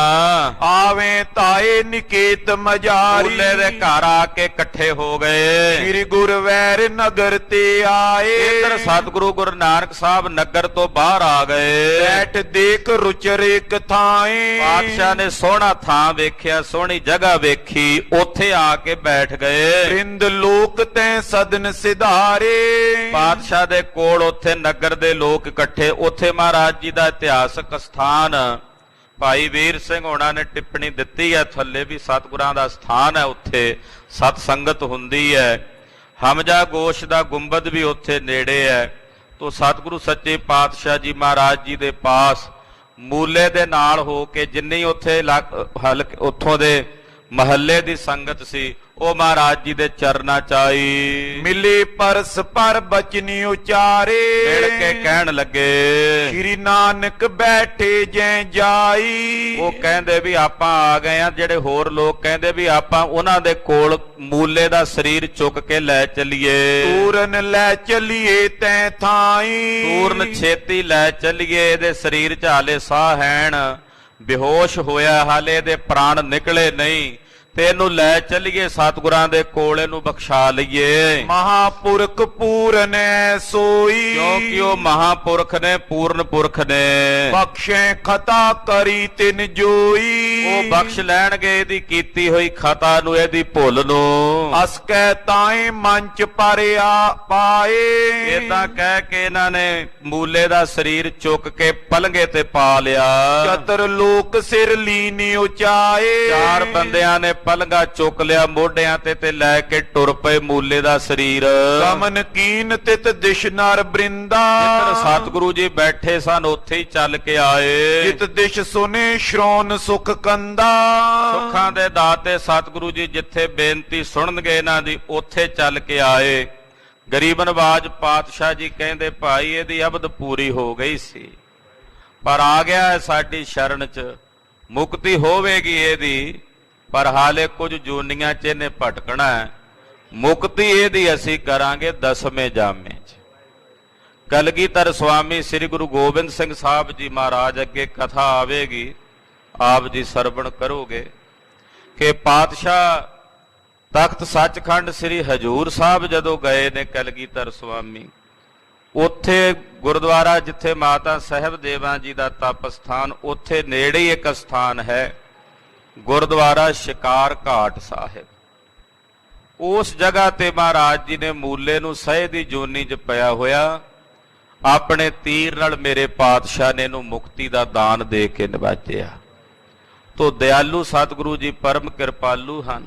ਆਵੇਂ ਤਾਏ ਨਿਕੇਤ ਮਜਾਰੀ। ਮੂਲੇ ਦੇ ਘਰ ਆ ਕੇ ਇਕੱਠੇ ਹੋ ਗਏ। ਸ੍ਰੀ ਗੁਰਵੈਰ ਨਗਰ ਤੇ ਆਏ। ਇੱਧਰ ਸਤਿਗੁਰੂ ਗੁਰੂ ਨਾਨਕ ਸਾਹਿਬ ਨਗਰ ਤੋਂ ਬਾਹਰ ਆ ਗਏ। ਬੈਠ ਦੇਖ ਰੁਚਰ ਇੱਕ ਥਾਏ। ਪਾਤਸ਼ਾਹ ਨੇ ਸੋਹਣਾ ਥਾਂ ਵੇਖਿਆ, ਸੋਹਣੀ ਜਗ੍ਹਾ ਵੇਖੀ, ਉੱਥੇ ਆ ਕੇ ਬੈਠ ਗਏ। ਰਿੰਦ ਲੋਕ ਤੈ ਸਦਨ ਸਿਧਾਰੇ। ਪਾਤਸ਼ਾਹ ਦੇ ਕੋਲ ਉੱਥੇ ਨਗਰ ਦੇ ਲੋਕ ਇਕੱਠੇ। ਉੱਥੇ ਮਹਾਰਾਜ ਜੀ ਦਾ ਇਤਿਹਾਸਕ ਸਥਾਨ ਭਾਈ ਵੀਰ ਸਿੰਘ ਹੋਣਾ ਨੇ ਟਿੱਪਣੀ ਦਿੱਤੀ ਹੈ ਥੱਲੇ ਵੀ ਸਤਿਗੁਰਾਂ ਦਾ ਸਥਾਨ ਹੈ, ਉੱਥੇ ਸਤ ਸੰਗਤ ਹੁੰਦੀ ਹੈ। ਹਮਜਾ ਗੋਸ਼ ਦਾ ਗੁੰਬਦ ਵੀ ਉੱਥੇ ਨੇੜੇ ਹੈ। ਤੋ ਸਤਿਗੁਰੂ ਸੱਚੇ ਪਾਤਸ਼ਾਹ ਜੀ ਮਹਾਰਾਜ ਜੀ ਦੇ ਪਾਸ ਮੂਲੇ ਦੇ ਨਾਲ ਹੋ ਕੇ ਜਿੰਨੀ ਉੱਥੇ ਉੱਥੋਂ ਦੇ ਮਹੱਲੇ ਦੀ ਸੰਗਤ ਸੀ ਉਹ ਮਹਾਰਾਜ ਜੀ ਦੇ ਚਰਨਾਂ ਚ ਆਈ। ਮਿਲੇ ਪਰਸ ਪਰ ਬਚਨੀ ਉਚਾਰੇ। ਮਿਲ ਕੇ ਕਹਿਣ ਲੱਗੇ ਸ੍ਰੀ ਨਾਨਕ ਬੈਠੇ ਜੈ ਜਾਈ। ਉਹ ਕਹਿੰਦੇ ਵੀ ਆਪਾਂ ਆ ਗਏ ਆ। ਜਿਹੜੇ ਹੋਰ ਲੋਕ ਕਹਿੰਦੇ ਵੀ ਆਪਾਂ ਉਹਨਾਂ ਦੇ ਕੋਲ ਮੂਲੇ ਦਾ ਸਰੀਰ ਚੁੱਕ ਕੇ ਲੈ ਚੱਲੀਏ। ਪੂਰਨ ਲੈ ਚੱਲੀਏ ਤੈ ਥਾਈ। ਪੂਰਨ ਛੇਤੀ ਲੈ ਚੱਲੀਏ, ਇਹਦੇ ਸਰੀਰ 'ਚ ਹਾਲੇ ਸਾਹ ਹੈਣ, ਬੇਹੋਸ਼ ਹੋਇਆ, ਹਾਲੇ ਇਹਦੇ ਪ੍ਰਾਣ ਨਿਕਲੇ ਨਹੀਂ ਤੇ ਇਹਨੂੰ ਲੈ ਚੱਲੀਏ ਸਤਿਗੁਰਾਂ ਦੇ ਕੋਲ, ਇਹਨੂੰ ਬਖਸ਼ਾ ਲਈਏ। ਮਹਾਪੁਰਖ ਪੂਰਨ ਸੋਈ। ਕਿਉਂਕਿ ਉਹ ਮਹਾਪੁਰਖ ਨੇ, ਪੂਰਨ ਪੁਰਖ ਨੇ। ਬਖਸ਼ੇ ਖਤਾ ਕਰੀ ਤਿਨ ਜੋਈ। ਉਹ ਬਖਸ਼ ਲੈਣਗੇ ਇਹਦੀ ਕੀਤੀ ਹੋਈ ਖਤਾ ਨੂੰ, ਇਹਦੀ ਭੁੱਲ ਨੂੰ। ਅਸਕੈ ਤਾਏ ਮੰਚ ਪਰਿਆ ਪਾਏ। ਏਦਾਂ ਕਹਿ ਕੇ ਇਹਨਾਂ ਨੇ ਮੂਲੇ ਦਾ ਸਰੀਰ ਚੁੱਕ ਕੇ ਪਲੰਘੇ ਤੇ ਪਾ ਲਿਆ। ਚਤਰ ਲੋਕ ਸਿਰ ਲੀਨੀ ਉਚਾਏ। ਚਾਰ ਬੰਦਿਆਂ ਨੇ ਪਲੰਘਾ ਚੁੱਕ ਲਿਆ ਮੋਢਿਆਂ ਤੇ ਲੈ ਕੇ ਟੁਰ ਪਏ ਮੂਲੇ ਦਾ ਸਰੀਰ। ਗਮਨ ਕੀਨ ਤਿਤ ਦਿਸ਼ ਨਰ ਬ੍ਰਿੰਦਾ। ਜਿੱਧਰ ਸਤਿਗੁਰੂ ਜੀ ਬੈਠੇ ਸਨ ਉੱਥੇ ਹੀ ਚੱਲ ਕੇ ਆਏ। ਜਿਤ ਦਿਸ਼ ਸੁਨੇ ਸ਼੍ਰੋਨ ਸੁਖ ਕੰਦਾ। ਸੁੱਖਾਂ ਦੇ ਦਾਤੇ ਸਤਿਗੁਰੂ ਜੀ ਜਿੱਥੇ ਬੇਨਤੀ ਸੁਣਨਗੇ ਇਹਨਾਂ ਦੀ ਉੱਥੇ ਚੱਲ ਕੇ ਆਏ। ਗਰੀਬ ਨਵਾਜ ਪਾਤਸ਼ਾਹ ਜੀ ਕਹਿੰਦੇ ਭਾਈ ਇਹਦੀ ਅਬਦ ਪੂਰੀ ਹੋ ਗਈ ਸੀ, ਪਰ ਆ ਗਿਆ ਹੈ ਸਾਡੀ ਸ਼ਰਨ 'ਚ, ਮੁਕਤੀ ਹੋਵੇਗੀ ਇਹਦੀ, ਪਰ ਹਾਲੇ ਕੁਝ ਜੂਨੀਆਂ 'ਚ ਇਹਨੇ ਭਟਕਣਾ ਹੈ। ਮੁਕਤੀ ਇਹਦੀ ਅਸੀਂ ਕਰਾਂਗੇ 10ਵੇਂ ਜਾਮੇ 'ਚ। ਕਲਗੀਧਰ ਸਵਾਮੀ ਸ੍ਰੀ ਗੁਰੂ ਗੋਬਿੰਦ ਸਿੰਘ ਸਾਹਿਬ ਜੀ ਮਹਾਰਾਜ ਅੱਗੇ ਕਥਾ ਆਵੇਗੀ, ਆਪ ਜੀ ਸਰਵਣ ਕਰੋਗੇ ਕਿ ਪਾਤਸ਼ਾਹ ਤਖਤ ਸੱਚਖੰਡ ਸ੍ਰੀ ਹਜੂਰ ਸਾਹਿਬ ਜਦੋਂ ਗਏ ਨੇ ਕਲਗੀਧਰ ਸਵਾਮੀ, ਉੱਥੇ ਗੁਰਦੁਆਰਾ ਜਿੱਥੇ ਮਾਤਾ ਸਾਹਿਬ ਦੇਵਾਂ ਜੀ ਦਾ ਤਪ ਸਥਾਨ, ਉੱਥੇ ਨੇੜੇ ਹੀ ਇੱਕ ਸਥਾਨ ਹੈ ਗੁਰਦੁਆਰਾ ਸ਼ਿਕਾਰ ਘਾਟ ਸਾਹਿਬ। ਉਸ ਜਗ੍ਹਾ ਤੇ ਮਹਾਰਾਜ ਜੀ ਨੇ ਮੂਲੇ ਨੂੰ ਸਹਿ ਦੀ ਜੋਨੀ 'ਚ ਪਿਆ ਹੋਇਆ ਆਪਣੇ ਤੀਰ ਨਾਲ ਮੇਰੇ ਪਾਤਸ਼ਾਹ ਨੇ ਇਹਨੂੰ ਮੁਕਤੀ ਦਾ ਦਾਨ ਦੇ ਕੇ ਨਿਵਾਜਿਆ। ਤੋ ਦਿਆਲੂ ਸਤਿਗੁਰੂ ਜੀ ਪਰਮ ਕਿਰਪਾਲੂ ਹਨ,